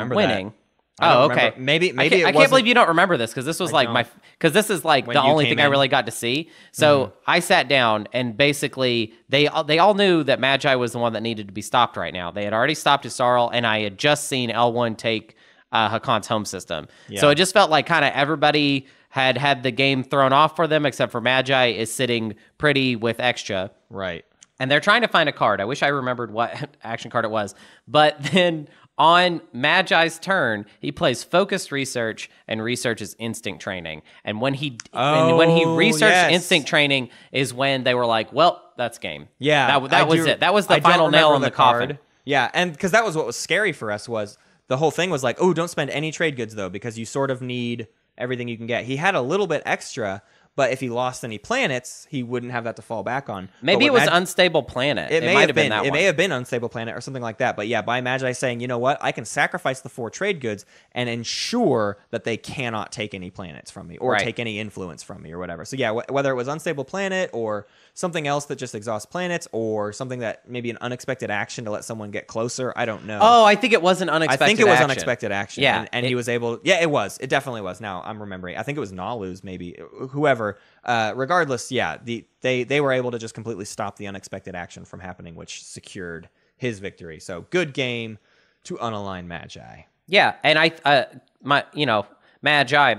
B: winning. Oh, okay.
A: Maybe
B: I can't believe you don't remember this, because this was because this is like the only thing I really got to see. So I sat down, and basically they all knew that Magi was the one that needed to be stopped right now. They had already stopped Isarl, and I had just seen L1 take Hakan's home system. Yeah. So it just felt like kind of everybody had the game thrown off for them, except for Magi is sitting pretty with Extra.
A: Right.
B: And they're trying to find a card. I wish I remembered what action card it was. But then on Magi's turn, he plays Focused Research and researches Instinct Training. And when he researched Instinct Training is when they were like, well, that's game.
A: Yeah.
B: That was it. That was the final nail in the coffin.
A: Yeah, and because that was what was scary for us was the whole thing was like, oh, don't spend any trade goods, though, because you sort of need everything you can get. He had a little bit extra, but if he lost any planets, he wouldn't have that to fall back on.
B: Maybe it was Unstable Planet. It might have been that one.
A: It may have been Unstable Planet or something like that. But yeah, by Magi saying, you know what, I can sacrifice the 4 trade goods and ensure that they cannot take any planets from me or take any influence from me or whatever. So yeah, whether it was Unstable Planet or something else that just exhausts planets or something that maybe an unexpected action to let someone get closer, I don't know.
B: Oh, I think it was an unexpected action.
A: I think it was unexpected action. Yeah. And he was able... Yeah, it was. It definitely was. Now, I'm remembering. I think it was Nalu's maybe. Whoever. Regardless, yeah, they were able to just completely stop the unexpected action from happening, which secured his victory. So good game to unalign Magi.
B: Yeah, and Magi,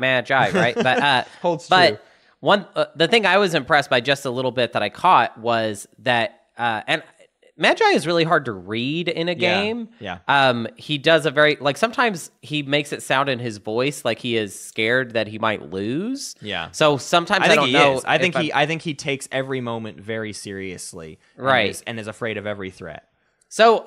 B: right? But
A: holds true.
B: But the thing I was impressed by just a little bit that I caught was that, and Magi is really hard to read in a game.
A: Yeah.
B: He does a very, like, sometimes he makes it sound in his voice like he is scared that he might lose.
A: Yeah.
B: So sometimes I don't know.
A: I think he takes every moment very seriously.
B: Right.
A: And is afraid of every threat.
B: So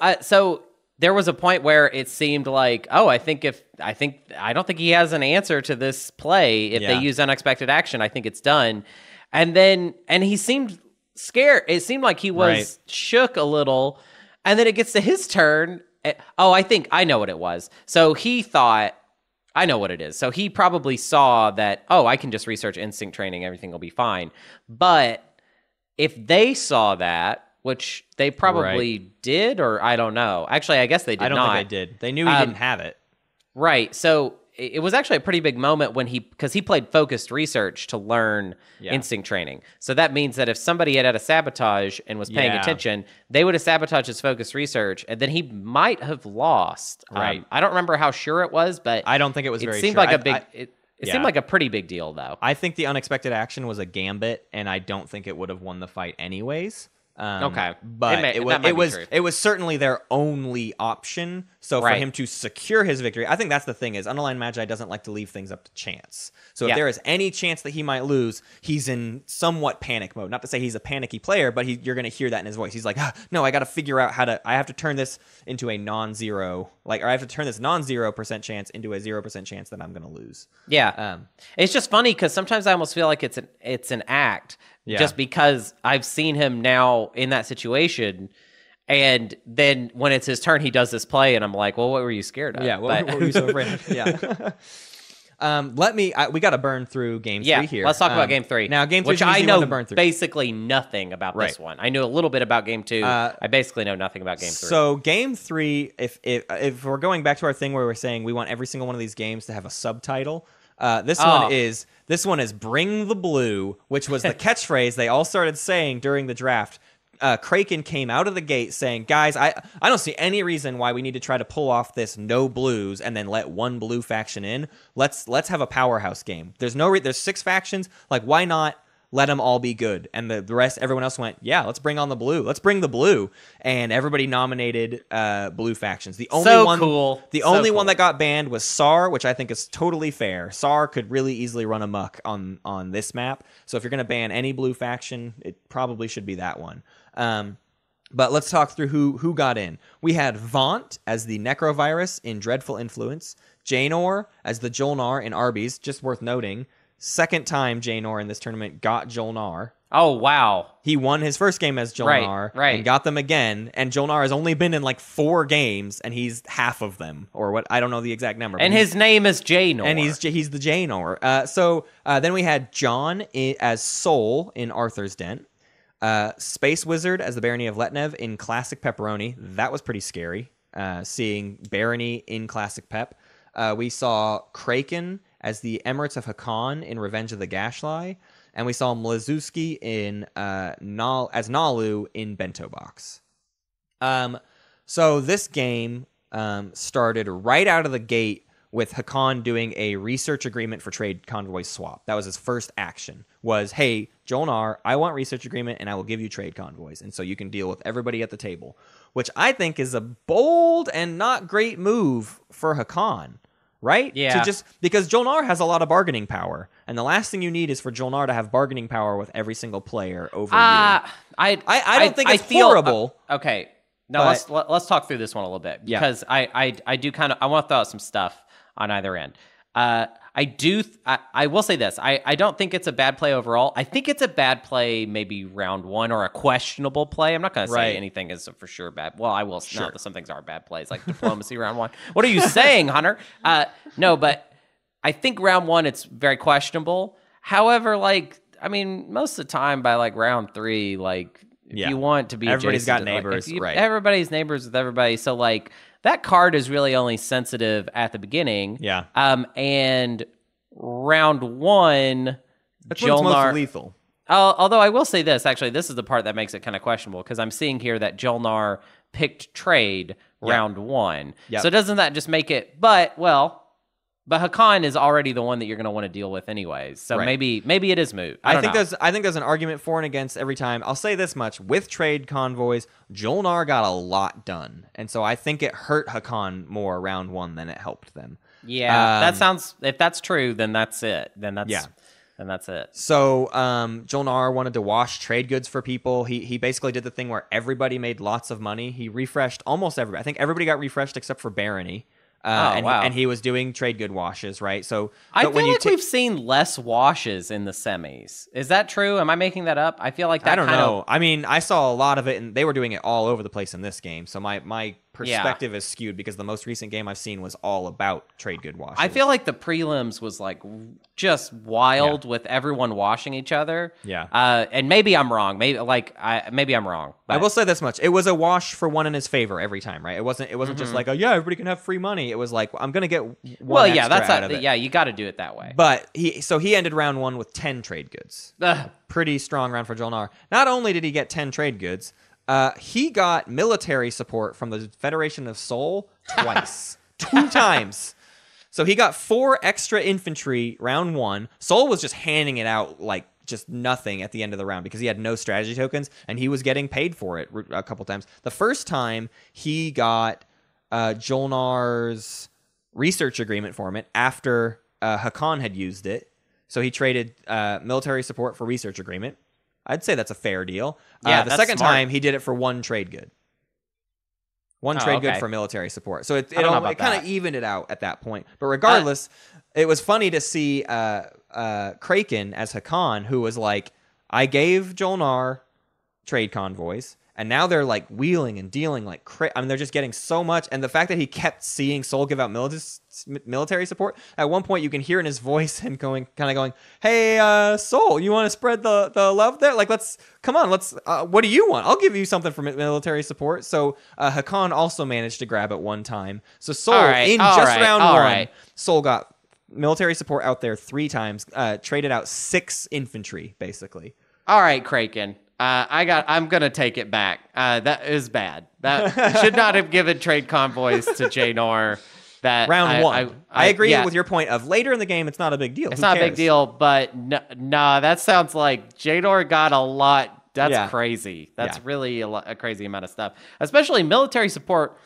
B: there was a point where it seemed like, oh, I don't think he has an answer to this play. If they use unexpected action, I think it's done. And he seemed scared. It seemed like he was shook a little. And then it gets to his turn. I think I know what it was. So he thought, I know what it is. So he probably saw that, I can just research Instinct Training. Everything will be fine. But if they saw that, which they probably did, or I don't know. Actually, I guess they did not.
A: I don't think they did. They knew he didn't have it.
B: Right. So it was actually a pretty big moment when because he played focused research to learn instinct training. So that means that if somebody had a sabotage and was paying attention, they would have sabotaged his focused research, and then he might have lost.
A: Right.
B: I don't remember how sure it was, but
A: I don't think it was very
B: seemed
A: sure.
B: like a big. It seemed like a pretty big deal, though.
A: I think the unexpected action was a gambit, and I don't think it would have won the fight anyways.
B: Okay,
A: but it was certainly their only option. So for him to secure his victory, I think that's the thing is Unaligned Magi doesn't like to leave things up to chance. So if there is any chance that he might lose, he's in somewhat panic mode. Not to say he's a panicky player, but you're going to hear that in his voice. He's like, no, I got to figure out I have to turn this into a non-zero, or I have to turn this non-0% chance into a 0% chance that I'm going to lose.
B: Yeah, it's just funny because sometimes I almost feel like it's an act. Yeah. Just because I've seen him now in that situation, and then when it's his turn, he does this play, and I'm like, well, what were you scared of?
A: Yeah, what were you so afraid of? Yeah. We got to burn through game 3 here.
B: Let's talk about game 3.
A: Now, game 3
B: which I know basically nothing about this one. I knew a little bit about game 2. I basically know nothing about game 3.
A: So game 3, if we're going back to our thing where we're saying we want every single one of these games to have a subtitle, this one is "Bring the Blue," which was the catchphrase they all started saying during the draft. Kraken came out of the gate saying, "Guys, I don't see any reason why we need to try to pull off this no blues and then let one blue faction in. Let's have a powerhouse game. There's 6 factions. Like, why not let them all be good?" And the rest, everyone else went, "Yeah, let's bring on the blue. Let's bring the blue." And everybody nominated blue factions. The only one that got banned was SAR, which I think is totally fair. SAR could really easily run amok on this map. So if you're going to ban any blue faction, it probably should be that one. But let's talk through who got in. We had Vaunt as the Necrovirus in Dreadful Influence, Janor as the Jolnar in Arby's, just worth noting. Second time Janor in this tournament got Jolnar.
B: Oh, wow.
A: He won his first game as Jolnar and got them again. And Jolnar has only been in like 4 games, and he's half of them, or what? I don't know the exact number.
B: And his name is Janor.
A: And he's the Janor. So then we had John as Soul in Arthur's Dent. Space Wizard as the Barony of Letnev in Classic Pepperoni. That was pretty scary, seeing Barony in Classic Pep. We saw Kraken as the Emirates of Hakan in Revenge of the Gashly. And we saw Mlazuski as Nalu in Bento Box. So this game started right out of the gate with Hakan doing a research agreement for trade convoy swap. That was his first action, was, hey, Jolnar, I want research agreement, and I will give you trade convoys. And so you can deal with everybody at the table, which I think is a bold and not great move for Hakan, right?
B: Yeah.
A: Because Jolnar has a lot of bargaining power, and the last thing you need is for Jolnar to have bargaining power with every single player over you. I don't think it's horrible.
B: Okay. No, let's talk through this one a little bit, because I do I want to throw out some stuff on either end. I will say this. I don't think it's a bad play overall. I think it's a bad play maybe round 1, or a questionable play. I'm not going to say anything is for sure bad. Well, I will. Sure. No, some things are bad plays, like diplomacy round 1. What are you saying, Hunter? No, but I think round 1, it's very questionable. However, most of the time by round 3, if you want to be
A: everybody's got neighbors,
B: everybody's neighbors with everybody. So that card is really only sensitive at the beginning.
A: Yeah.
B: And round 1,
A: that's when it's most lethal.
B: Although I will say this, actually, this is the part that makes it kind of questionable, because I'm seeing here that Jolnar picked trade round 1. Yep. So doesn't that just make it? But Hakan is already the one that you're going to want to deal with anyways. So maybe it is moot. I think there's an argument for and against every time. I'll say this much: with trade convoys, Jolnar got a lot done, and so I think it hurt Hakan more round 1 than it helped them. Yeah, that sounds. If that's true, then that's it. Then that's it.
A: So Jolnar wanted to wash trade goods for people. He basically did the thing where everybody made lots of money. He refreshed almost everybody. I think everybody got refreshed except for Barony. And he was doing trade good washes, right? So
B: I feel like we've seen less washes in the semis. Is that true? Am I making that up? I feel like that.
A: I don't know. I mean, I saw a lot of it, and they were doing it all over the place in this game. So my perspective is skewed because the most recent game I've seen was all about trade good washes.
B: I feel like the prelims was like just wild with everyone washing each other.
A: Yeah.
B: And maybe I'm wrong. Maybe I'm wrong. But
A: I will say this much: it was a wash for one in his favor every time, right? It wasn't just like, oh yeah, everybody can have free money. It was like, I'm gonna get one extra out of it.
B: Yeah, you got to do it that way.
A: But he ended round one with 10 trade goods. Pretty strong round for Jolnar. Not only did he get 10 trade goods, he got military support from the Federation of Seoul twice. 2 times. So he got 4 extra infantry round 1. Seoul was just handing it out like just nothing at the end of the round because he had no strategy tokens and he was getting paid for it a couple times. The first time he got Jolnar's research agreement for it after Hakan had used it. So he traded military support for research agreement. I'd say that's a fair deal.
B: Yeah,
A: the second time he did it for 1 trade good. 1 trade good for military support. So it kind of evened it out at that point. But regardless, it was funny to see Kraken as Hakan, who was like, I gave Jolnar trade convoys, and now they're like wheeling and dealing like I mean, they're just getting so much. And the fact that he kept seeing Seoul give out military support, at one point you can hear in his voice him kind of going, hey, Seoul, you want to spread the love there? Like, come on, what do you want? I'll give you something for military support. So Hakan also managed to grab at one time. So Seoul, round one, Seoul got military support out there 3 times, traded out 6 infantry, basically.
B: All right, Kraken. I'm gonna take it back. That is bad. That should not have given trade convoys to Jolnar. That
A: round 1. I agree with your point of later in the game. It's not a big deal.
B: It's not a big deal, but no, that sounds like Jolnar got a lot. That's crazy. That's really a crazy amount of stuff, especially military support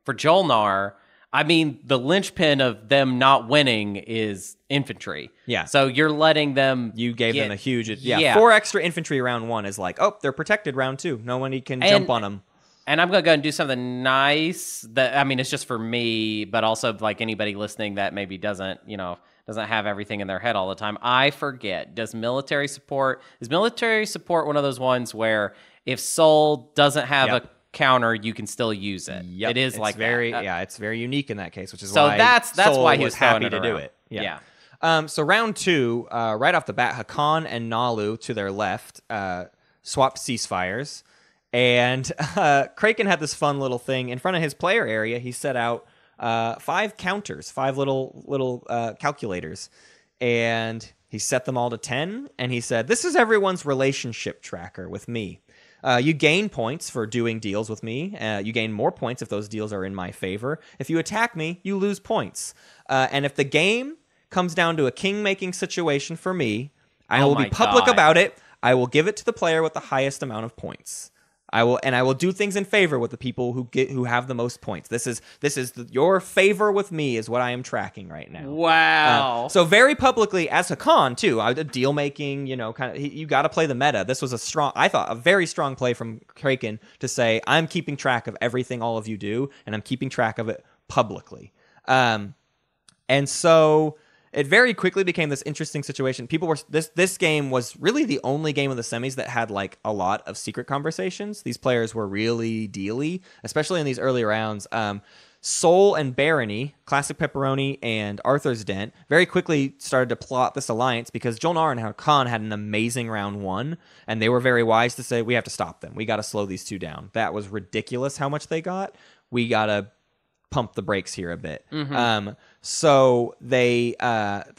B: for Jolnar. I mean, the linchpin of them not winning is infantry.
A: Yeah.
B: So you're letting them...
A: You gave them a huge... 4 extra infantry round 1 is like, oh, they're protected round 2. No one can jump on them.
B: And I'm going to go and do something nice. It's just for me, but also like anybody listening that maybe doesn't have everything in their head all the time. I forget. Is military support one of those ones where if Seoul doesn't have a counter, you can still use it?
A: Yep.
B: It is
A: it's
B: like
A: very
B: that.
A: It's very unique in that case, which is
B: so
A: why
B: that's
A: Seoul
B: why he was
A: happy to
B: around.
A: do it. Yeah. So round 2, right off the bat, Hakan and Nalu to their left swapped ceasefires, and Kraken had this fun little thing in front of his player area. He set out 5 counters, 5 little calculators, and he set them all to 10. And he said, "This is everyone's relationship tracker with me. You gain points for doing deals with me. You gain more points if those deals are in my favor. If you attack me, you lose points. And if the game comes down to a king-making situation for me, I will be public about it. I will give it to the player with the highest amount of points. I will do things in favor with the people who have the most points. This is your favor with me is what I am tracking right now."
B: Wow.
A: So very publicly as Hakan too, deal making, you got to play the meta. This was a very strong play from Kraken to say, I'm keeping track of everything all of you do, and I'm keeping track of it publicly. And so it very quickly became this interesting situation. This game was really the only game of the semis that had like a lot of secret conversations. These players were really dealy, especially in these early rounds. Seoul and Barony, Classic Pepperoni and Arthur's Dent, very quickly started to plot this alliance because Jolnar and Hakan had an amazing round 1, and they were very wise to say, we have to stop them. We got to slow these 2 down. That was ridiculous how much they got. We got to pump the brakes here a bit. Mm-hmm. So they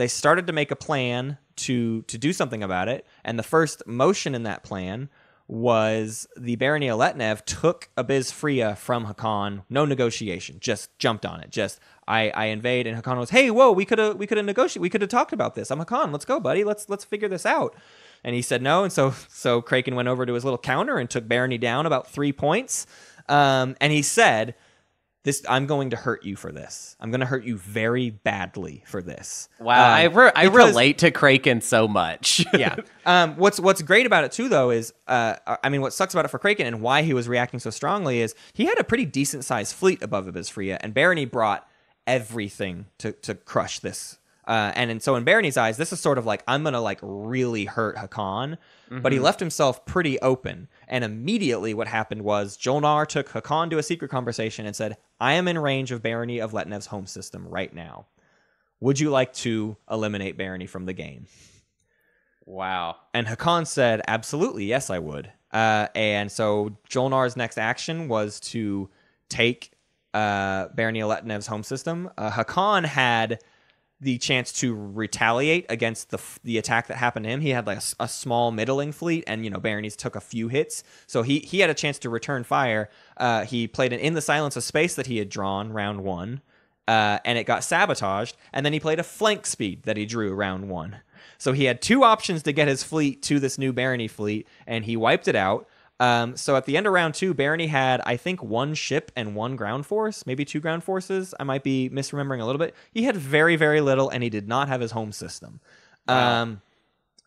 A: started to make a plan to do something about it, and the first motion in that plan was the Barony Aletnev took Abyss Freya from Hakan, no negotiation, just jumped on it. Just I invade, and Hakan was, hey, whoa, we could have negotiated, we could have talked about this. I'm Hakan, let's go, buddy, let's figure this out. And he said no, and so Kraken went over to his little counter and took Barony down about 3 points, and he said, I'm going to hurt you for this. I'm going to hurt you very badly for this.
B: Wow, I relate to Kraken so much.
A: Yeah. What's great about it too, though, is what sucks about it for Kraken and why he was reacting so strongly is he had a pretty decent sized fleet above Abyss Freya, and Barony brought everything to crush this So in Barony's eyes, this is sort of like, I'm going to like really hurt Hakan, but he left himself pretty open. And immediately what happened was Jolnar took Hakan to a secret conversation and said, I am in range of Barony of Letnev's home system right now. Would you like to eliminate Barony from the game?
B: Wow.
A: And Hakan said, absolutely, yes, I would. And so Jolnar's next action was to take Barony of Letnev's home system. Hakan had the chance to retaliate against the attack that happened to him. He had like a small middling fleet, and Barony's took a few hits, so he had a chance to return fire. He played an In the Silence of Space that he had drawn round 1, and it got sabotaged, and then he played a flank speed that he drew round 1. So he had 2 options to get his fleet to this new Barony fleet, and he wiped it out. So at the end of round 2, Barony had, I think, 1 ship and 1 ground force, maybe 2 ground forces. I might be misremembering a little bit. He had very, very little, and he did not have his home system. Wow.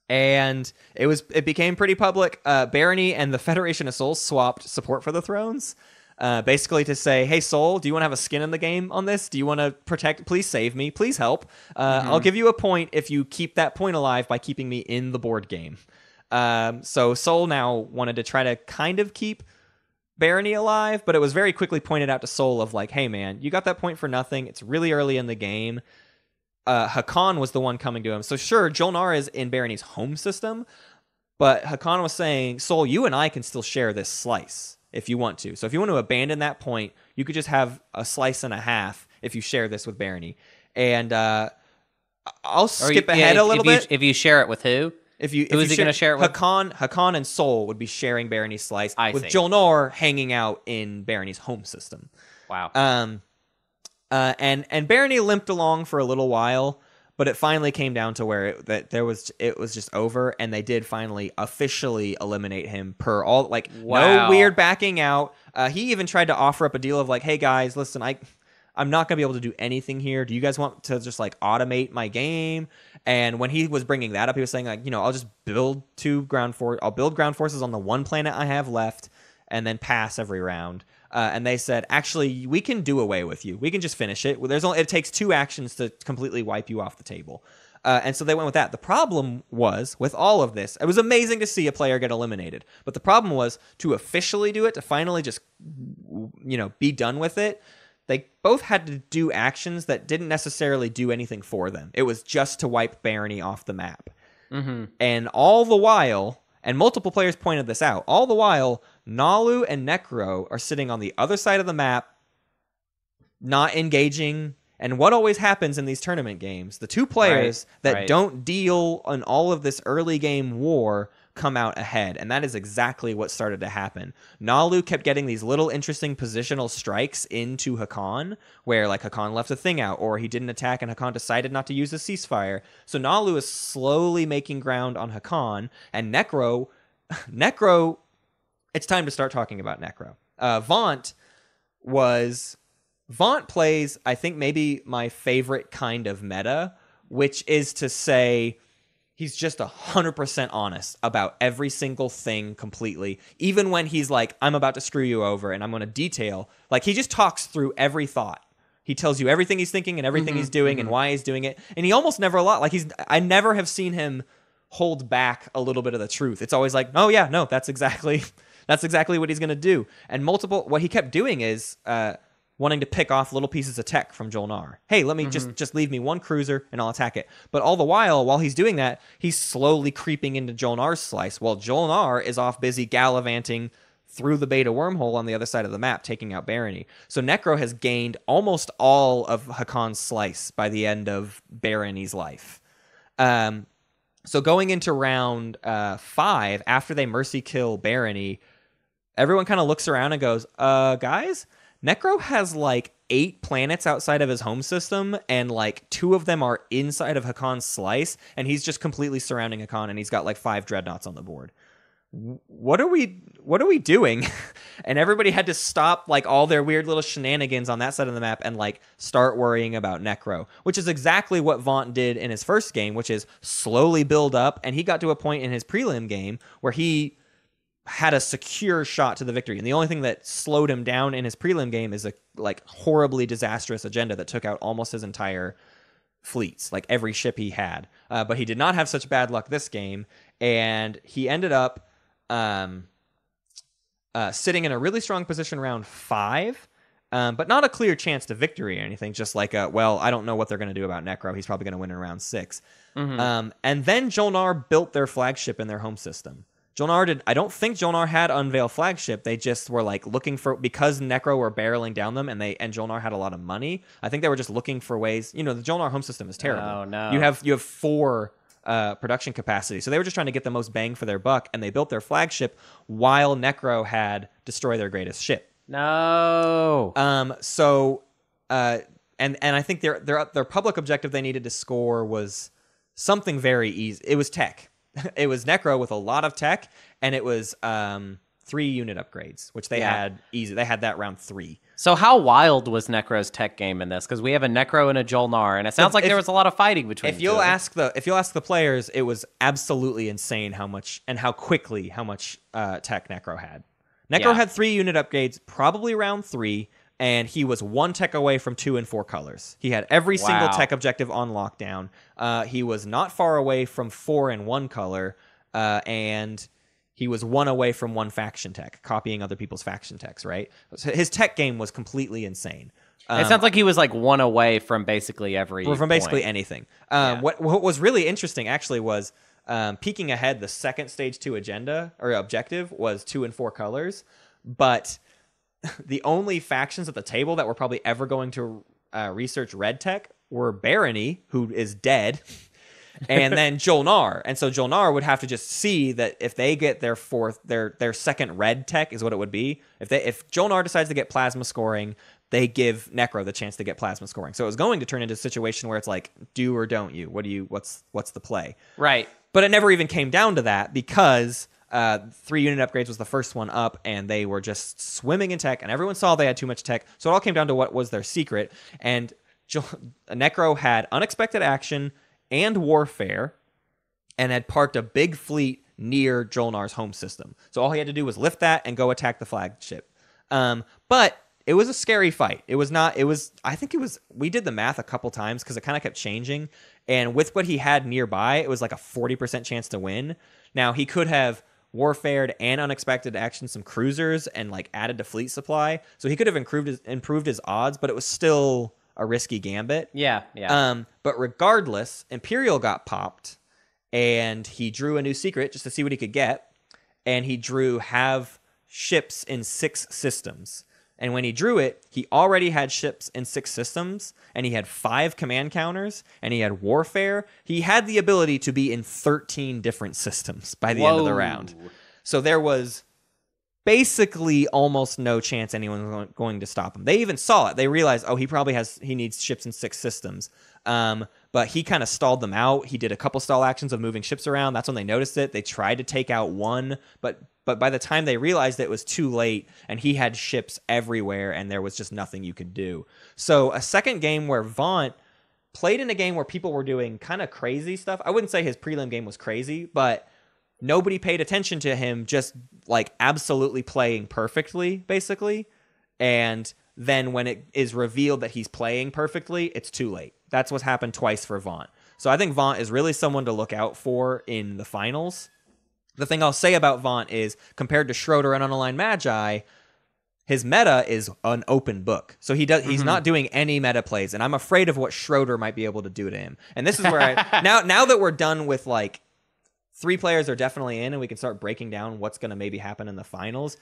A: And it became pretty public. Barony and the Federation of Souls swapped support for the thrones, basically to say, hey, Soul, do you want to have a skin in the game on this? Do you want to protect? Please save me. Please help. I'll give you a point if you keep that point alive by keeping me in the board game. So Soul now wanted to try to kind of keep Barony alive, but it was very quickly pointed out to Soul of like, hey man, you got that point for nothing. It's really early in the game. Hakan was the one coming to him. So sure, Jolnar is in Barony's home system, but Hakan was saying, Soul, you and I can still share this slice if you want to. So if you want to abandon that point, you could just have a slice and a half if you share this with Barony. And I'll skip ahead a little bit.
B: If you share it with who?
A: Who
B: is he going to share it with?
A: Hakan and Soul would be sharing Barony's slice, with
B: see.
A: Jolnar hanging out in Barony's home system.
B: Wow.
A: And Barony limped along for a little while, but it finally came down to where it was just over, and they did finally officially eliminate him per all, like, no weird backing out. He even tried to offer up a deal of like, hey guys, listen, I'm not going to be able to do anything here. Do you guys want to just like automate my game? And when he was bringing that up, he was saying like, I'll just build I'll build ground forces on the 1 planet I have left and then pass every round. And they said, actually, we can do away with you. We can just finish it. It takes 2 actions to completely wipe you off the table. And so they went with that. The problem was, with all of this, it was amazing to see a player get eliminated. But the problem was, to officially do it, to finally just, be done with it, they both had to do actions that didn't necessarily do anything for them. It was just to wipe Barony off the map. Mm-hmm. And all the while, and multiple players pointed this out, all the while, Nalu and Necro are sitting on the other side of the map, not engaging. And what always happens in these tournament games, the 2 players that don't deal on all of this early game war come out ahead, and that is exactly what started to happen. Nalu kept getting these little interesting positional strikes into Hakan, where like Hakan left a thing out, or he didn't attack and Hakan decided not to use a ceasefire. So Nalu is slowly making ground on Hakan, and Necro, it's time to start talking about Necro. Vaunt plays, I think, maybe my favorite kind of meta, which is to say, he's just 100% honest about every single thing completely. Even when he's like, I'm about to screw you over and I'm going to detail. Like, he just talks through every thought. He tells you everything he's thinking and everything he's doing and why he's doing it. And he almost never I never have seen him hold back a little bit of the truth. It's always like, oh yeah, no, that's exactly what he's going to do. And what he kept doing is, wanting to pick off little pieces of tech from Jolnar. Hey, let me just leave me 1 cruiser and I'll attack it. But all the while he's doing that, he's slowly creeping into Jolnar's slice, while Jolnar is off busy gallivanting through the beta wormhole on the other side of the map, taking out Barony. So Necro has gained almost all of Hakan's slice by the end of Barony's life. So going into round 5, after they mercy kill Barony, everyone kind of looks around and goes, guys, Necro has like 8 planets outside of his home system, and like 2 of them are inside of Hakan's slice, and he's just completely surrounding Hakan, and he's got like 5 dreadnoughts on the board. What are we doing? And everybody had to stop like all their weird little shenanigans on that side of the map and like start worrying about Necro, which is exactly what Vaunt did in his first game, which is slowly build up, and he got to a point in his prelim game where he had a secure shot to the victory. And the only thing that slowed him down in his prelim game is a like horribly disastrous agenda that took out almost his entire fleets, like every ship he had. But he did not have such bad luck this game, and he ended up sitting in a really strong position round 5, but not a clear chance to victory or anything. Just like, I don't know what they're going to do about Necro. He's probably going to win in round 6. And then Jolnar built their flagship in their home system. I don't think Jolnar had Unveil flagship. They just were like looking for, because Necro were barreling down them, and Jolnar had a lot of money. I think they were just looking for ways. The Jolnar home system is terrible.
B: Oh no.
A: You have 4 production capacity, so they were just trying to get the most bang for their buck, and they built their flagship while Necro had destroy their greatest ship.
B: No.
A: And I think their public objective they needed to score was something very easy. It was tech. It was Necro with a lot of tech, and it was 3 unit upgrades, which they had easy. They had that round 3.
B: So how wild was Necro's tech game in this? Because we have a Necro and a Jolnar, and it sounds like there was a lot of fighting between.
A: If you'll ask the players, it was absolutely insane how much tech Necro had. Necro had 3 unit upgrades, probably round 3. And he was 1 tech away from 2 and 4 colors. He had every single tech objective on lockdown. He was not far away from 4 and 1 color, and he was 1 away from 1 faction tech, copying other people's faction techs, right? So his tech game was completely insane.
B: It sounds like he was like 1 away from basically
A: basically anything. What was really interesting actually was peeking ahead. The second stage 2 agenda or objective was 2 and 4 colors, but the only factions at the table that were probably ever going to research red tech were Barony, who is dead, and then Jolnar. And so Jolnar would have to just see that if they get their second red tech is what it would be. If Jolnar decides to get plasma scoring, they give Necro the chance to get plasma scoring. So it was going to turn into a situation where it's like, do or don't you? What's the play?
B: Right.
A: But it never even came down to that because 3 unit upgrades was the first one up, and they were just swimming in tech, and everyone saw they had too much tech. So it all came down to what was their secret. And Necro had unexpected action and warfare, and had parked a big fleet near Jolnar's home system. So all he had to do was lift that and go attack the flagship. But it was a scary fight. We did the math a couple times because it kind of kept changing. And with what he had nearby, it was like a 40% chance to win. Now, he could have warfared and unexpected action some cruisers and like added to fleet supply. So he could have improved his odds, but it was still a risky gambit.
B: Yeah.
A: But regardless, Imperial got popped, and he drew a new secret just to see what he could get. And he drew have ships in 6 systems. And when he drew it, he already had ships in 6 systems, and he had 5 command counters, and he had warfare. He had the ability to be in 13 different systems by the end of the round. So there was basically almost no chance anyone was going to stop him. They even saw it. They realized, he needs ships in 6 systems. But he kind of stalled them out. He did a couple stall actions of moving ships around. That's when they noticed it. They tried to take out one, but by the time they realized it was too late, and he had ships everywhere, and there was just nothing you could do. So a second game where Vaunt played in a game where people were doing kind of crazy stuff. I wouldn't say his prelim game was crazy, but nobody paid attention to him just like absolutely playing perfectly, basically. And then when it is revealed that he's playing perfectly, it's too late. That's what's happened twice for Vaunt. So I think Vaunt is really someone to look out for in the finals. The thing I'll say about Vaunt is, compared to Schroeder and Unaligned Magi, his meta is an open book. So he's not doing any meta plays, and I'm afraid of what Schroeder might be able to do to him. And this is where now that we're done with like 3 players are definitely in, and we can start breaking down what's going to maybe happen in the finals,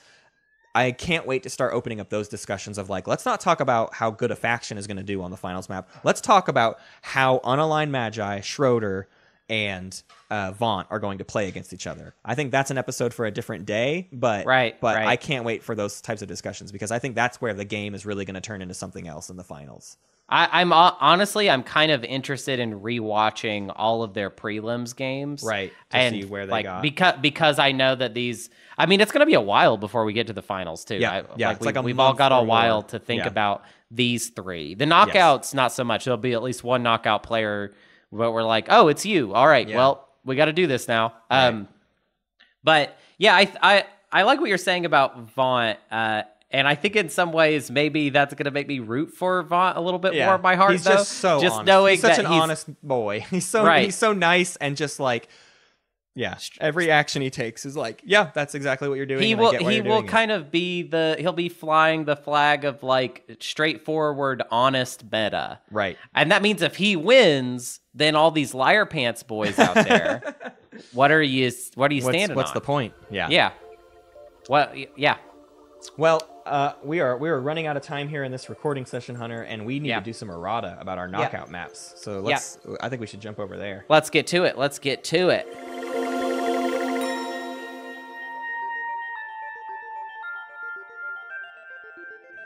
A: I can't wait to start opening up those discussions of like, let's not talk about how good a faction is going to do on the finals map. Let's talk about how Unaligned Magi, Schroeder, and Vaunt are going to play against each other. I think that's an episode for a different day, but I can't wait for those types of discussions, because I think that's where the game is really going to turn into something else in the finals.
B: I'm honestly, I'm kind of interested in rewatching all of their prelims games,
A: right? To see where they got,
B: because I know that these. I mean, it's going to be a while before we get to the finals too. We've all got a while to think about these 3. The knockouts, not so much. There'll be at least one knockout player, but we're like, oh, it's you. All right, well, we got to do this now. Right. But yeah, I like what you're saying about Vaunt. And I think in some ways, maybe that's going to make me root for Vaughn a little bit more in my heart,
A: he's
B: though.
A: just so honest.
B: Knowing
A: he's such
B: that
A: an honest boy. He's so nice and just like, yeah, every action he takes is like, yeah, that's exactly what you're doing.
B: He will kind of be he'll be flying the flag of like straightforward, honest meta.
A: Right.
B: And that means if he wins, then all these liar pants boys out there, what are you standing on?
A: What's the point? Yeah.
B: Yeah. Well, yeah.
A: Well, we are running out of time here in this recording session, Hunter, and we need to do some errata about our knockout maps. So I think we should jump over there.
B: Let's get to it.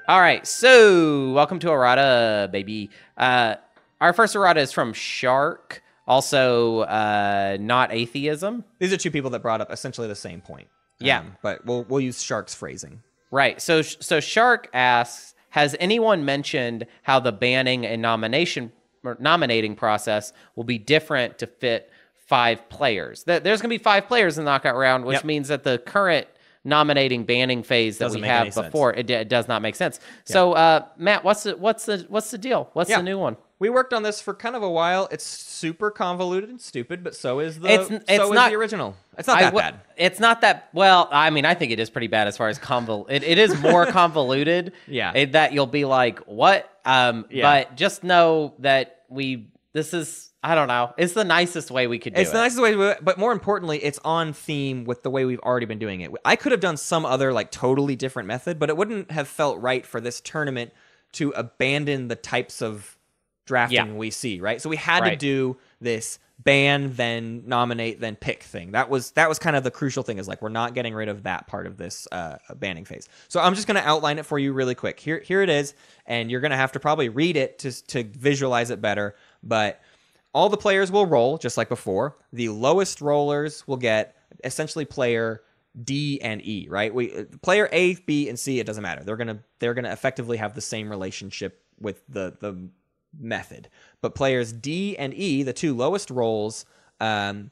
B: All right, so welcome to errata, baby. Our first errata is from Shark, also not atheism.
A: These are two people that brought up essentially the same point.
B: Yeah.
A: But we'll use Shark's phrasing.
B: Right. So Shark asks, has anyone mentioned how the banning and nominating process will be different to fit 5 players? There's going to be 5 players in the knockout round, which means that the current nominating banning phase that we have before it does not make sense. Yeah. So Matt, what's the deal? What's the new one?
A: We worked on this for kind of a while. It's super convoluted and stupid, but so is the original. It's not that bad.
B: It's not that, well, I mean, I think it is pretty bad as far as it is more convoluted.
A: Yeah.
B: That you'll be like, what? But just know that this is, I don't know. It's the nicest way we could do it.
A: It's the nicest way to do it, but more importantly, it's on theme with the way we've already been doing it. I could have done some other like totally different method, but it wouldn't have felt right for this tournament to abandon the types of drafting we see, right? So we had to do this ban, then nominate, then pick thing. That was kind of the crucial thing, is like, we're not getting rid of that part of this banning phase. So I'm just going to outline it for you really quick. Here it is, and you're going to have to probably read it to visualize it better, but all the players will roll just like before. The lowest rollers will get essentially player D and E, right? Player A, B, and C, it doesn't matter. They're gonna effectively have the same relationship with the method. But players D and E, the 2 lowest rolls, in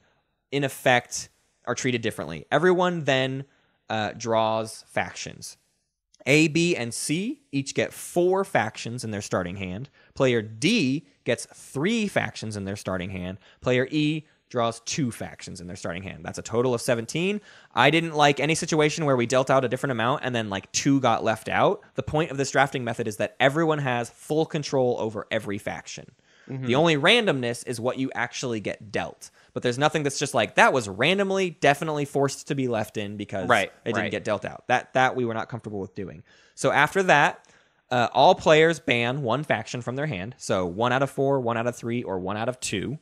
A: effect are treated differently. Everyone then draws factions. A, B, and C each get 4 factions in their starting hand. Player D gets 3 factions in their starting hand. Player E draws 2 factions in their starting hand. That's a total of 17. I didn't like any situation where we dealt out a different amount and then like 2 got left out. The point of this drafting method is that everyone has full control over every faction. Mm-hmm. The only randomness is what you actually get dealt. But there's nothing that's just like, that was randomly, definitely forced to be left in because it didn't get dealt out. That we were not comfortable with doing. So after that, all players ban 1 faction from their hand. So 1 out of 4, 1 out of 3, or 1 out of 2.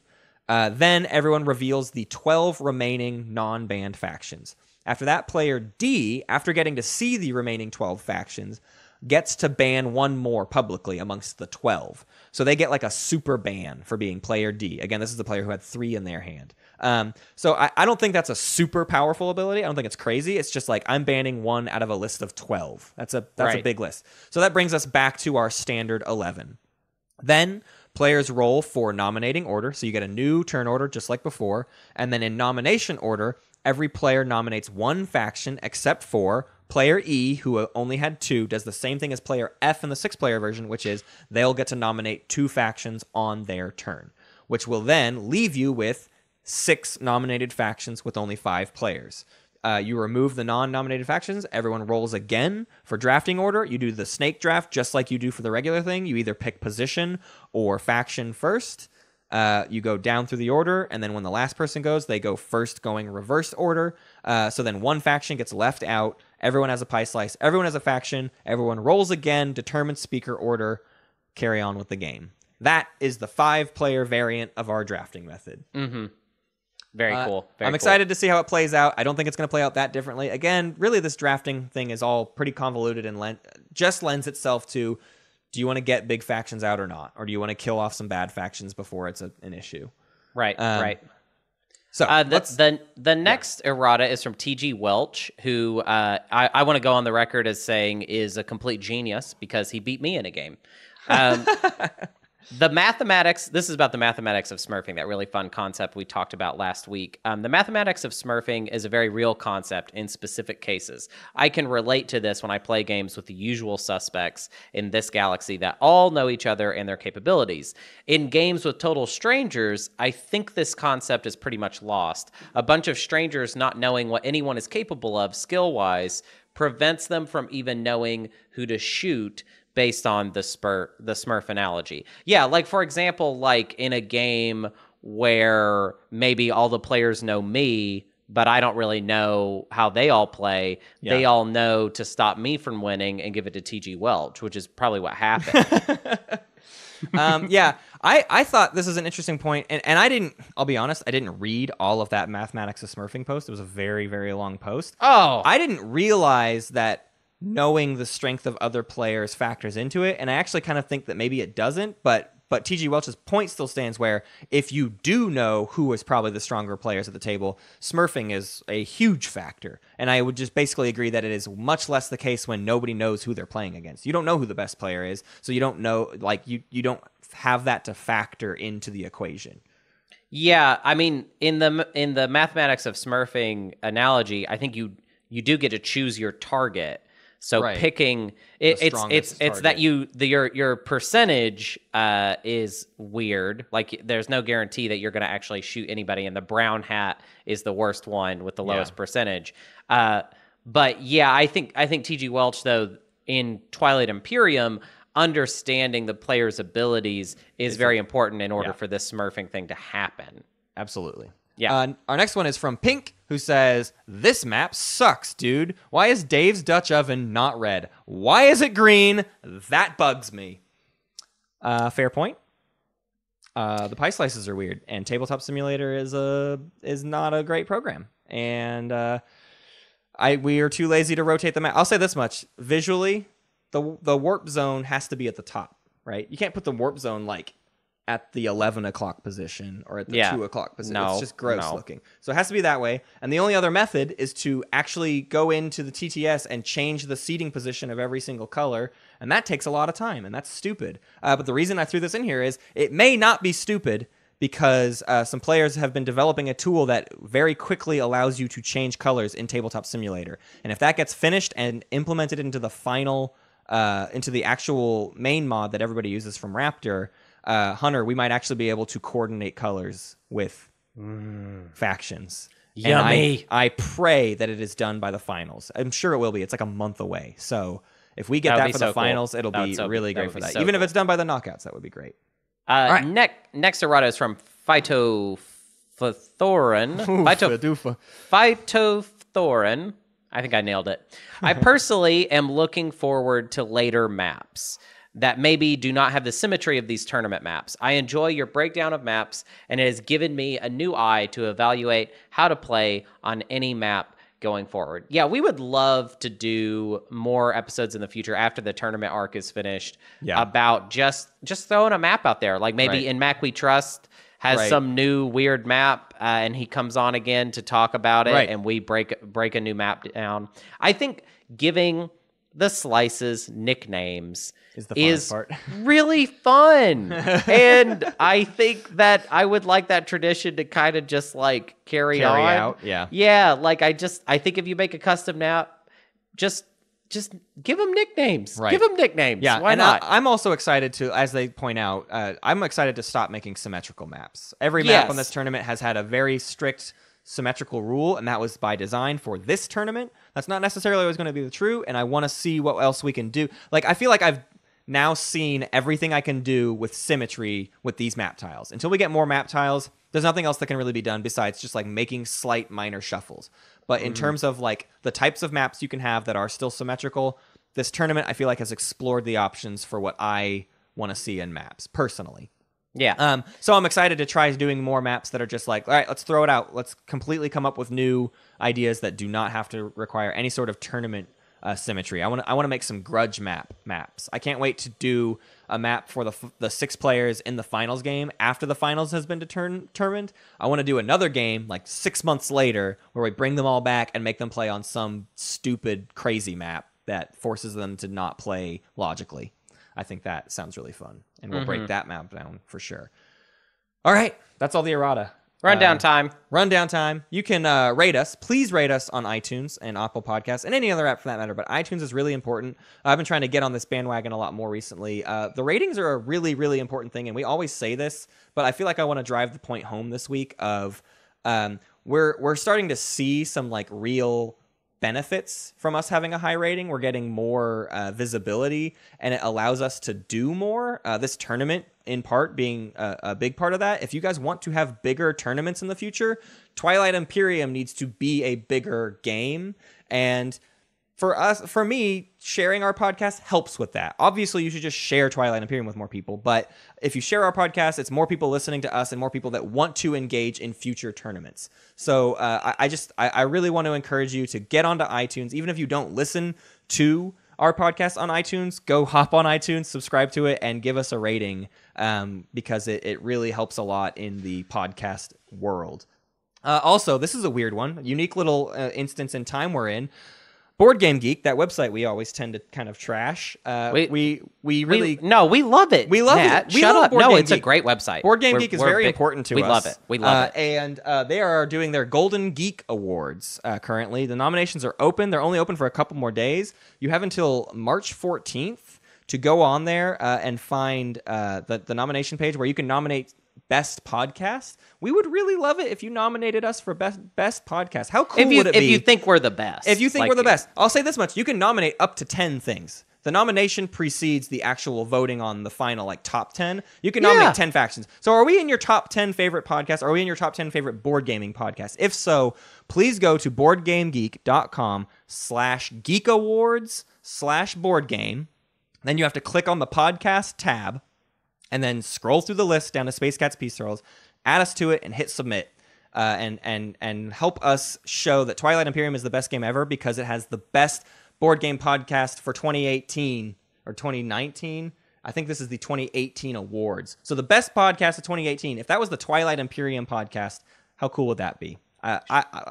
A: Then everyone reveals the 12 remaining non-banned factions. After that, player D, after getting to see the remaining 12 factions, gets to ban 1 more publicly amongst the 12. So they get like a super ban for being player D. Again, this is the player who had 3 in their hand. So I don't think that's a super powerful ability. I don't think it's crazy. It's just like, I'm banning 1 out of a list of 12. That's a big list. So that brings us back to our standard 11. Then players roll for nominating order. So you get a new turn order just like before. And then in nomination order, every player nominates 1 faction except for player E, who only had 2, does the same thing as player F in the 6-player version, which is they'll get to nominate 2 factions on their turn, which will then leave you with 6 nominated factions with only 5 players. You remove the non-nominated factions. Everyone rolls again for drafting order. You do the snake draft just like you do for the regular thing. You either pick position or faction first. You go down through the order, and then when the last person goes, they go first going reverse order. So then 1 faction gets left out. Everyone has a pie slice. Everyone has a faction. Everyone rolls again, determines speaker order, carry on with the game. That is the 5-player variant of our drafting method.
B: Mm-hmm. Very cool.
A: I'm excited to see how it plays out. I don't think it's going to play out that differently. Again, really this drafting thing is all pretty convoluted and just lends itself to, do you want to get big factions out or not? Or do you want to kill off some bad factions before it's an issue?
B: Right, right.
A: So
B: the next errata is from TG Welch, who I want to go on the record as saying is a complete genius because he beat me in a game. The mathematics, this is about the mathematics of smurfing, that really fun concept we talked about last week. The mathematics of smurfing is a very real concept in specific cases. I can relate to this when I play games with the usual suspects in this galaxy that all know each other and their capabilities. In games with total strangers, I think this concept is pretty much lost. A bunch of strangers not knowing what anyone is capable of skill-wise prevents them from even knowing who to shoot based on the Smurf analogy. Yeah, like for example, like in a game where maybe all the players know me, but I don't really know how they all play. Yeah. They all know to stop me from winning and give it to TG Welch, which is probably what happened.
A: Yeah, I thought this is an interesting point, and I'll be honest, I didn't read all of that mathematics of smurfing post. It was a very, very long post.
B: Oh.
A: I didn't realize that knowing the strength of other players factors into it, and I actually kind of think that maybe it doesn't, but TG Welch's point still stands where if you do know who is probably the stronger players at the table, smurfing is a huge factor. And I would just basically agree that it is much less the case when nobody knows who they're playing against. You don't know who the best player is, so you don't know, like, you don't have that to factor into the equation.
B: Yeah, I mean, in the mathematics of smurfing analogy, I think you do get to choose your target. So right. Picking it's that your percentage is weird. Like there's no guarantee that you're going to actually shoot anybody, and the brown hat is the worst one with the lowest percentage. But yeah, I think TG Welch though in Twilight Imperium, understanding the player's abilities is very important in order for this smurfing thing to happen.
A: Absolutely.
B: Yeah.
A: Our next one is from Pink, who says, "This map sucks, dude. Why is Dave's Dutch oven not red? Why is it green? That bugs me." Fair point. The pie slices are weird, and Tabletop Simulator is not a great program. And we are too lazy to rotate the map. I'll say this much: visually, the warp zone has to be at the top, right? You can't put the warp zone like at the 11 o'clock position or at the 2 o'clock position. It's just gross looking. So it has to be that way. And the only other method is to actually go into the TTS and change the seating position of every single color. And that takes a lot of time, and that's stupid. But the reason I threw this in here is it may not be stupid because some players have been developing a tool that very quickly allows you to change colors in Tabletop Simulator. And if that gets finished and implemented into the final, into the actual main mod that everybody uses from Raptor, Hunter, we might actually be able to coordinate colors with factions.
B: Yummy.
A: And I pray that it is done by the finals. I'm sure it will be. It's like a month away. So if we get that for the finals, it'll be really great for that. Even if it's done by the knockouts, that would be great.
B: Right. Next errata is from Phytophorin. Phytophorin. I think I nailed it. I personally am looking forward to later maps that maybe do not have the symmetry of these tournament maps. I enjoy your breakdown of maps, and it has given me a new eye to evaluate how to play on any map going forward. Yeah, we would love to do more episodes in the future after the tournament arc is finished about just throwing a map out there. Like maybe in Mac We Trust has some new weird map, and he comes on again to talk about it, and we break a new map down. I think giving the slices nicknames is really fun. And I think that I would like that tradition to kind of just like carry out. Yeah. Like I think if you make a custom map, just give them nicknames. Give them nicknames.
A: Yeah.
B: Why not?
A: I'm also excited to, as they point out, I'm excited to stop making symmetrical maps. Every map on this tournament has had a very strict symmetrical rule, and that was by design for this tournament. That's not necessarily always going to be the true, and I want to see what else we can do. Like, I feel like I've now seen everything I can do with symmetry with these map tiles. Until we get more map tiles, there's nothing else that can really be done besides just like making slight minor shuffles. But in terms of like the types of maps you can have that are still symmetrical, this tournament I feel like has explored the options for what I want to see in maps personally.
B: Yeah.
A: So I'm excited to try doing more maps that are just like, all right, let's throw it out. Let's completely come up with new ideas that do not have to require any sort of tournament symmetry. I want to make some grudge maps. I can't wait to do a map for the 6 players in the finals game after the finals has been determined. I want to do another game like 6 months later where we bring them all back and make them play on some stupid, crazy map that forces them to not play logically. I think that sounds really fun, and we'll break that map down for sure. All right, that's all the errata.
B: Rundown time.
A: Rundown time. You can rate us. Please rate us on iTunes and Apple Podcasts and any other app for that matter. But iTunes is really important. I've been trying to get on this bandwagon a lot more recently. The ratings are a really, really important thing. And we always say this, but I feel like I want to drive the point home this week of we're starting to see some like real benefits from us having a high rating. We're getting more visibility, and it allows us to do more. This tournament, in part, being a big part of that. If you guys want to have bigger tournaments in the future, Twilight Imperium needs to be a bigger game. And for me, sharing our podcast helps with that. Obviously, you should just share Twilight Imperium with more people. But if you share our podcast, it's more people listening to us and more people that want to engage in future tournaments. So I really want to encourage you to get onto iTunes. Even if you don't listen to our podcast on iTunes, go hop on iTunes, subscribe to it, and give us a rating because it really helps a lot in the podcast world. Also, this is a weird one, unique little instance in time we're in. Board Game Geek, that website we always tend to kind of trash. We really
B: we love it.
A: We love it.
B: Shut up. No, it's a great website.
A: Board Game Geek is very important to us.
B: We love it. We love it.
A: And they are doing their Golden Geek Awards currently. The nominations are open. They're only open for a couple more days. You have until March 14th to go on there and find the nomination page where you can nominate Best Podcast. We would really love it if you nominated us for best podcast. How cool would it be?
B: If you think we're the best.
A: If you think we're the best. I'll say this much. You can nominate up to 10 things. The nomination precedes the actual voting on the final, like, top 10. You can nominate 10 factions. So are we in your top 10 favorite podcasts? Are we in your top 10 favorite board gaming podcasts? If so, please go to boardgamegeek.com/geekawards/boardgame. Then you have to click on the podcast tab and then scroll through the list down to Space Cats Peace Turtles, add us to it, and hit submit. And help us show that Twilight Imperium is the best game ever because it has the best board game podcast for 2018 or 2019. I think this is the 2018 awards. So the best podcast of 2018. If that was the Twilight Imperium podcast, how cool would that be?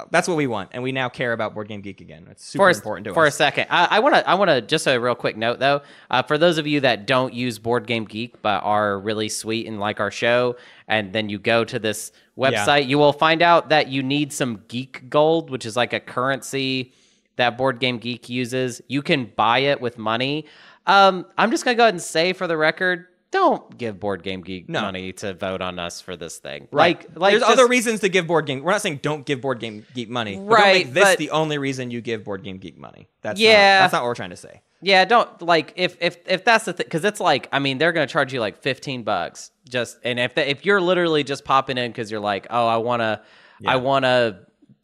A: That's what we want, and we now care about Board Game Geek again. It's super important to us.
B: For a second, I want to just a real quick note though. For those of you that don't use Board Game Geek but are really sweet and like our show, and then you go to this website, you will find out that you need some Geek Gold, which is like a currency that Board Game Geek uses. You can buy it with money. I'm just gonna go ahead and say for the record, don't give Board Game Geek money to vote on us for this thing.
A: Right. Like there's other reasons to give Board Game. We're not saying don't give Board Game Geek money. But don't make this the only reason you give Board Game Geek money. That's not what we're trying to say.
B: Yeah, don't like if that's the thing, because it's like, I mean, they're gonna charge you like $15 just, and if you're literally just popping in because you're like, oh, I wanna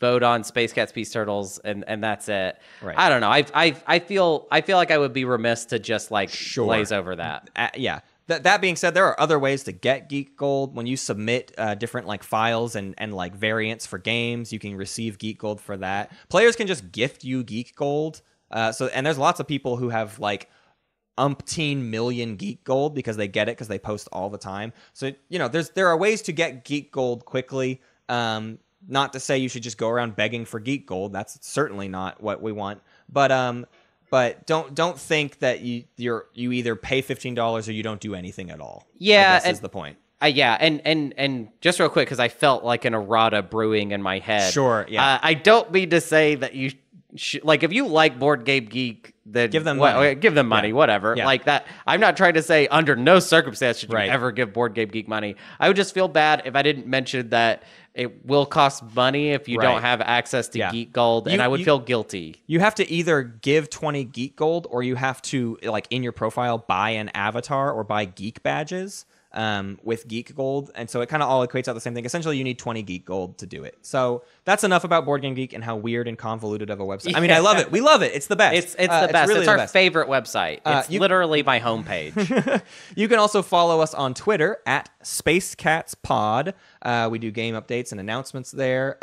B: vote on Space Cats Peace Turtles and that's it. Right. I don't know. I feel like I would be remiss to just like glaze over that.
A: Yeah. That being said, there are other ways to get Geek Gold. When you submit different like files and like variants for games, you can receive Geek Gold for that. Players can just gift you Geek Gold. And there's lots of people who have like umpteen million Geek Gold because they get it because they post all the time. So there are ways to get Geek Gold quickly. Not to say you should just go around begging for Geek Gold. That's certainly not what we want. But don't think that you either pay $15 or you don't do anything at all.
B: Yeah,
A: I guess is the point.
B: And just real quick, because I felt like an errata brewing in my head.
A: Sure, yeah.
B: I don't mean to say that you like, if you like Board Game Geek, then
A: give them money.
B: Give them money, whatever.
A: Yeah.
B: Like that. I'm not trying to say under no circumstance should you ever give Board Game Geek money. I would just feel bad if I didn't mention that it will cost money if you don't have access to Geek Gold, and I would feel guilty.
A: You have to either give 20 Geek Gold, or you have to, like, in your profile, buy an avatar or buy Geek badges with Geek Gold, and so it kind of all equates out the same thing. Essentially, you need 20 Geek Gold to do it. So that's enough about Board Game Geek and how weird and convoluted of a website. Yeah. I mean, I love it. We love it. It's the best.
B: It's the best. Really it's our favorite website. It's literally my homepage.
A: You can also follow us on Twitter at SpaceCatsPod. We do game updates and announcements there.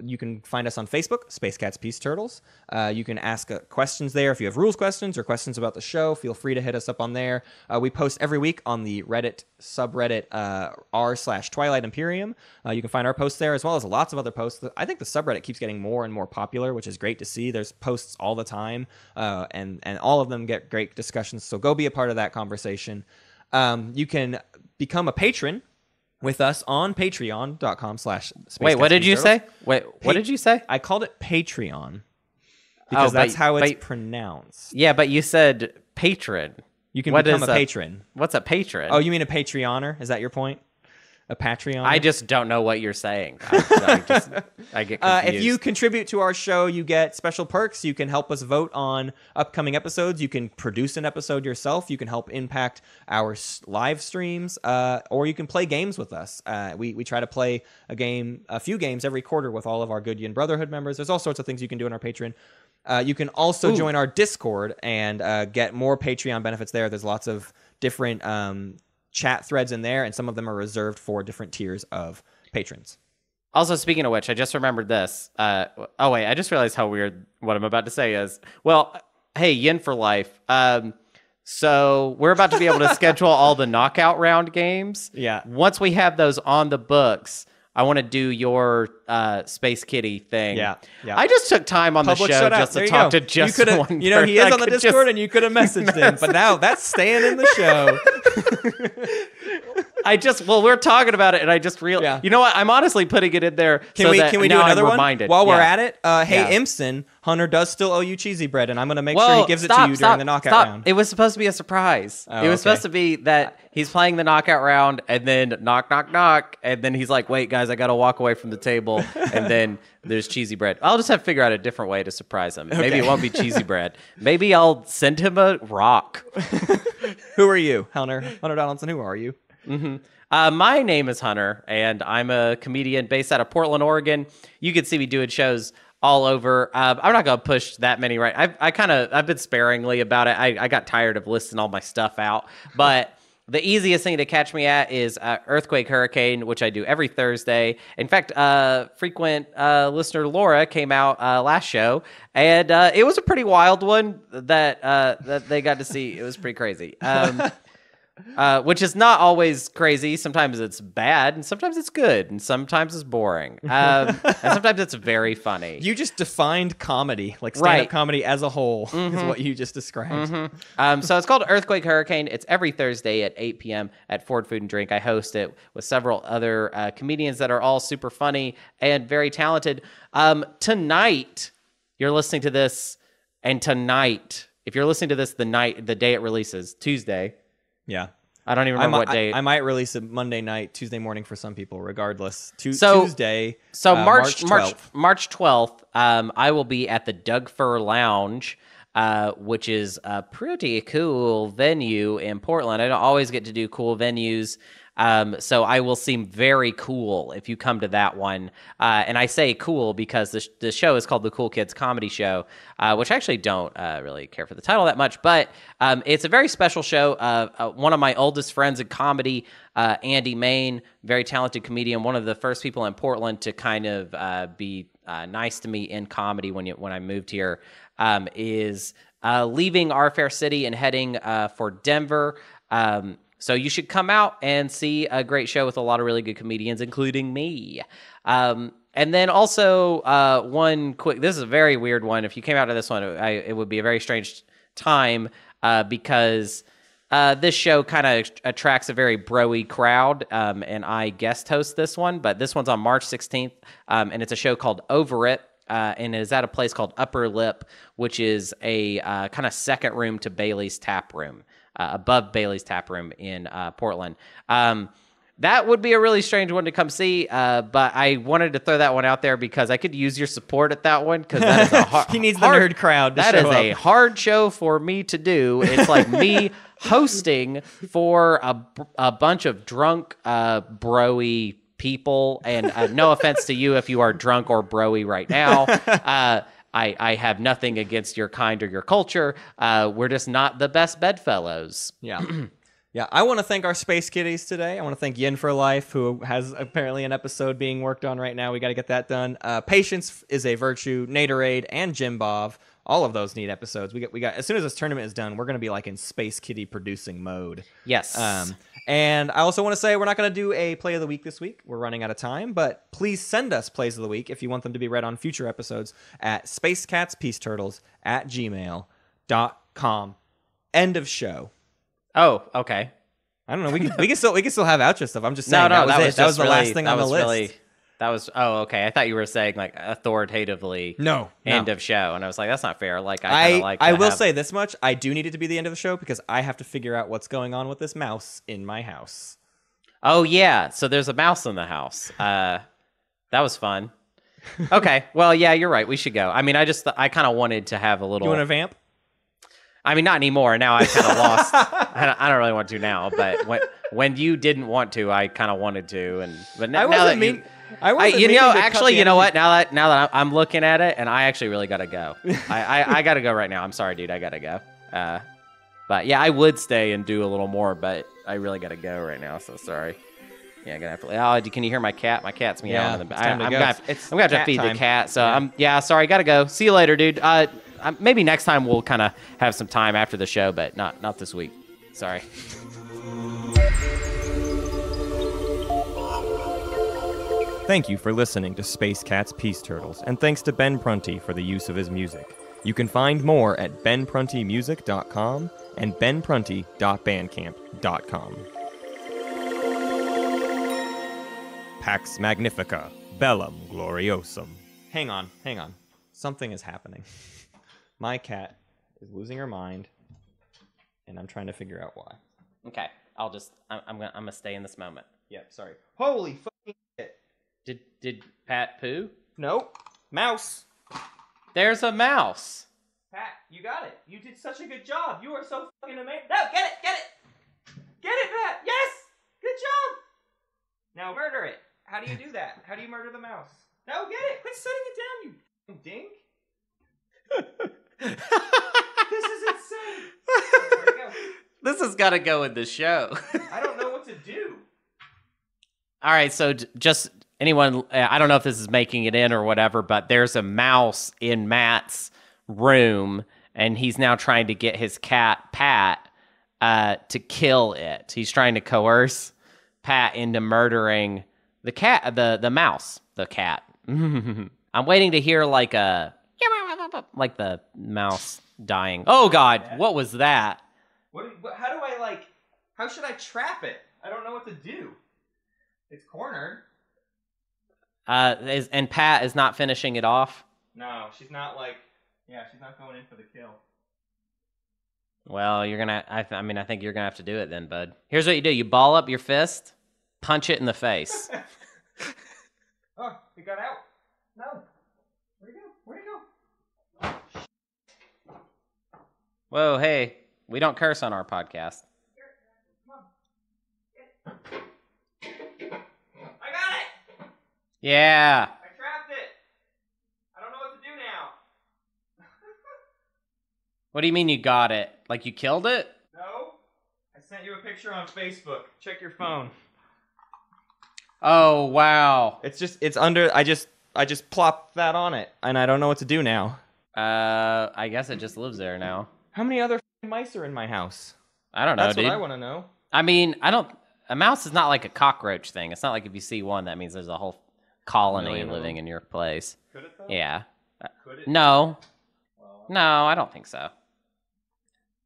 A: You can find us on Facebook, Space Cats Peace Turtles. You can ask questions there. If you have rules questions or questions about the show, feel free to hit us up on there. We post every week on the Reddit subreddit r/Twilight Imperium. You can find our posts there as well as lots of other posts. I think the subreddit keeps getting more and more popular, which is great to see. There's posts all the time, and all of them get great discussions. So go be a part of that conversation. You can become a patron with us on patreon.com/.
B: Wait, what did you say? Wait, what did you say?
A: I called it Patreon because that's how it's pronounced.
B: Yeah, but you said patron.
A: You can become a patron.
B: What's a patron?
A: Oh, you mean a Patreoner? Is that your point? A Patreon?
B: I just don't know what you're saying. I get confused.
A: If you contribute to our show, you get special perks. You can help us vote on upcoming episodes. You can produce an episode yourself. You can help impact our live streams, or you can play games with us. We try to play a few games every quarter with all of our Goodyin Brotherhood members. There's all sorts of things you can do on our Patreon. You can also join our Discord and get more Patreon benefits there. There's lots of different chat threads in there, and some of them are reserved for different tiers of patrons.
B: Also, speaking of which, I just remembered this. I just realized how weird what I'm about to say is. Well, hey, Yin for life. So we're about to be able to schedule all the knockout round games.
A: Yeah.
B: Once we have those on the books, I want to do your Space Kitty thing.
A: Yeah.
B: I just took time on
A: Public
B: the show just to talk to just one.
A: You know, he is on the Discord, and you could have messaged him, but now that's staying in the show.
B: We're talking about it, and I just realized. Yeah. You know what? I'm honestly putting it in there. Can we do another one?
A: While we're at it, hey, Imson, Hunter does still owe you cheesy bread, and I'm going to make sure he gives it to you during the knockout round.
B: It was supposed to be a surprise. It was supposed to be that he's playing the knockout round, and then knock, knock, knock, and then he's like, wait, guys, I got to walk away from the table, and then there's cheesy bread. I'll just have to figure out a different way to surprise him. Maybe it won't be cheesy bread. Maybe I'll send him a rock.
A: Who are you? Hunter Donaldson, who are you?
B: Mm-hmm. My name is Hunter, and I'm a comedian based out of Portland, Oregon. You can see me doing shows all over. I'm not going to push that many right. I've been sparingly about it. I got tired of listing all my stuff out, but the easiest thing to catch me at is Earthquake Hurricane, which I do every Thursday. In fact, frequent listener Laura came out last show, and it was a pretty wild one that they got to see. It was pretty crazy. Which is not always crazy. Sometimes it's bad, and sometimes it's good, and sometimes it's boring, and sometimes it's very funny.
A: You just defined comedy, like stand-up comedy as a whole, is what you just described.
B: So it's called Earthquake Hurricane. It's every Thursday at 8 p.m. at Ford Food and Drink. I host it with several other comedians that are all super funny and very talented. Tonight, you're listening to this, and tonight, if you're listening to this the day it releases, Tuesday.
A: Yeah.
B: I don't even remember what day.
A: I might release it Monday night, Tuesday morning for some people, regardless. Tuesday.
B: So March 12th, I will be at the Doug Fir Lounge, which is a pretty cool venue in Portland. I don't always get to do cool venues. So I will seem very cool if you come to that one. And I say cool because the show is called The Cool Kids Comedy Show, which I actually don't really care for the title that much. But it's a very special show. One of my oldest friends in comedy, Andy Main, very talented comedian, one of the first people in Portland to kind of be nice to me in comedy when I moved here, is leaving our fair city and heading for Denver. So you should come out and see a great show with a lot of really good comedians, including me. And then also this is a very weird one. If you came out to this one, it would be a very strange time because this show kind of attracts a very bro-y crowd, and I guest host this one. But this one's on March 16th, and it's a show called Over It. And it is at a place called Upper Lip, which is a kind of second room to Bailey's Tap Room. Above Bailey's Tap Room in Portland. That would be a really strange one to come see, but I wanted to throw that one out there because I could use your support at that one, because that is a hard...
A: He needs the nerd crowd to show up.
B: That is a hard show for me to do. It's like me hosting for a bunch of drunk, bro-y people, and no offense to you if you are drunk or bro-y right now. I have nothing against your kind or your culture. We're just not the best bedfellows.
A: Yeah. Yeah, I want to thank our space kitties today. I want to thank Yin for Life, who has apparently an episode being worked on right now. We got to get that done. Patience is a virtue. Naderade and Jim Bob, all of those need episodes. We got. As soon as this tournament is done, we're going to be like in space kitty producing mode.
B: Yes.
A: And I also want to say we're not going to do a play of the week this week. We're running out of time, but please send us plays of the week if you want them to be read on future episodes at spacecatspieceturtles@gmail.com. End of show.
B: Oh, okay.
A: I don't know. We can still have outro stuff. I'm just saying
B: that
A: was it. That was the last thing on the list.
B: Okay. I thought you were saying like authoritatively.
A: No.
B: End of show, and I was like, that's not fair. Like
A: I will say this much: I do need it to be the end of the show because I have to figure out what's going on with this mouse in my house.
B: Oh yeah, so there's a mouse in the house. That was fun. Okay, well yeah, you're right. We should go. I mean, I kind of wanted to have a little.
A: You want to vamp?
B: I mean, not anymore. Now I've kind of lost. I don't really want to now, but when you didn't want to, I kind of wanted to. But now that you know what? Now that I'm looking at it, and I actually really gotta go. I gotta go right now. I'm sorry, dude. I gotta go. But yeah, I would stay and do a little more, but I really gotta go right now. So sorry. Yeah, I'm gonna have to. Oh, can you hear my cat? My cat's meowing.
A: Yeah,
B: I'm gonna have to feed the cat. So sorry. Gotta go. See you later, dude. Maybe next time we'll kind of have some time after the show, but not this week. Sorry.
A: Thank you for listening to Space Cat's Peace Turtles, and thanks to Ben Prunty for the use of his music. You can find more at benpruntymusic.com and benprunty.bandcamp.com. Pax Magnifica, Bellum Gloriosum. Hang on. Something is happening. My cat is losing her mind, and I'm trying to figure out why.
B: Okay, I'm gonna stay in this moment.
A: Yep, sorry. Holy fucking shit.
B: Did Pat poo?
A: Nope. Mouse.
B: There's a mouse.
A: Pat, you got it. You did such a good job. You are so fucking amazing. No, get it. Get it, Pat. Yes. Good job. Now murder it. How do you do that? How do you murder the mouse? No, get it. Quit setting it down, you dink. This is insane. Where'd it go?
B: This has got to go in the show.
A: I don't know what to do.
B: All right, so just anyone, I don't know if this is making it in or whatever, but there's a mouse in Matt's room, and he's now trying to get his cat, Pat, to kill it. He's trying to coerce Pat into murdering the cat, the mouse, the cat. I'm waiting to hear like the mouse dying. Oh God, what was that?
A: How should I trap it? I don't know what to do. It's cornered.
B: And Pat is not finishing it off?
A: No, she's not she's not going in for the kill.
B: Well, I think you're gonna have to do it then, bud. Here's what you do. You ball up your fist, punch it in the face.
A: Oh, it got out. No. Where'd it go?
B: Whoa, hey, we don't curse on our podcast.
A: Come on. I got it!
B: Yeah.
A: I trapped it. I don't know what to do now.
B: What do you mean you got it? Like you killed it?
A: No. I sent you a picture on Facebook. Check your phone.
B: Oh, wow.
A: It's under, I just plopped that on it, and I don't know what to do now.
B: I guess it just lives there now.
A: How many other mice are in my house?
B: I don't know,
A: That's
B: dude.
A: what I want to know.
B: I mean, a mouse is not like a cockroach thing. It's not like if you see one, that means there's a whole colony living in your place.
A: Could it, though?
B: Yeah.
A: Could it?
B: No. Well, no, I don't think so.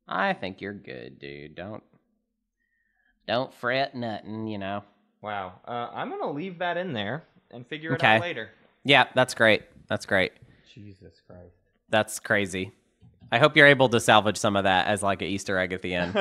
B: I think you're good, dude. Don't fret nothing, you know.
A: Wow. I'm going to leave that in there and figure it out later.
B: Yeah, that's great. That's great.
A: Jesus Christ.
B: That's crazy. I hope you're able to salvage some of that as like an Easter egg at the end.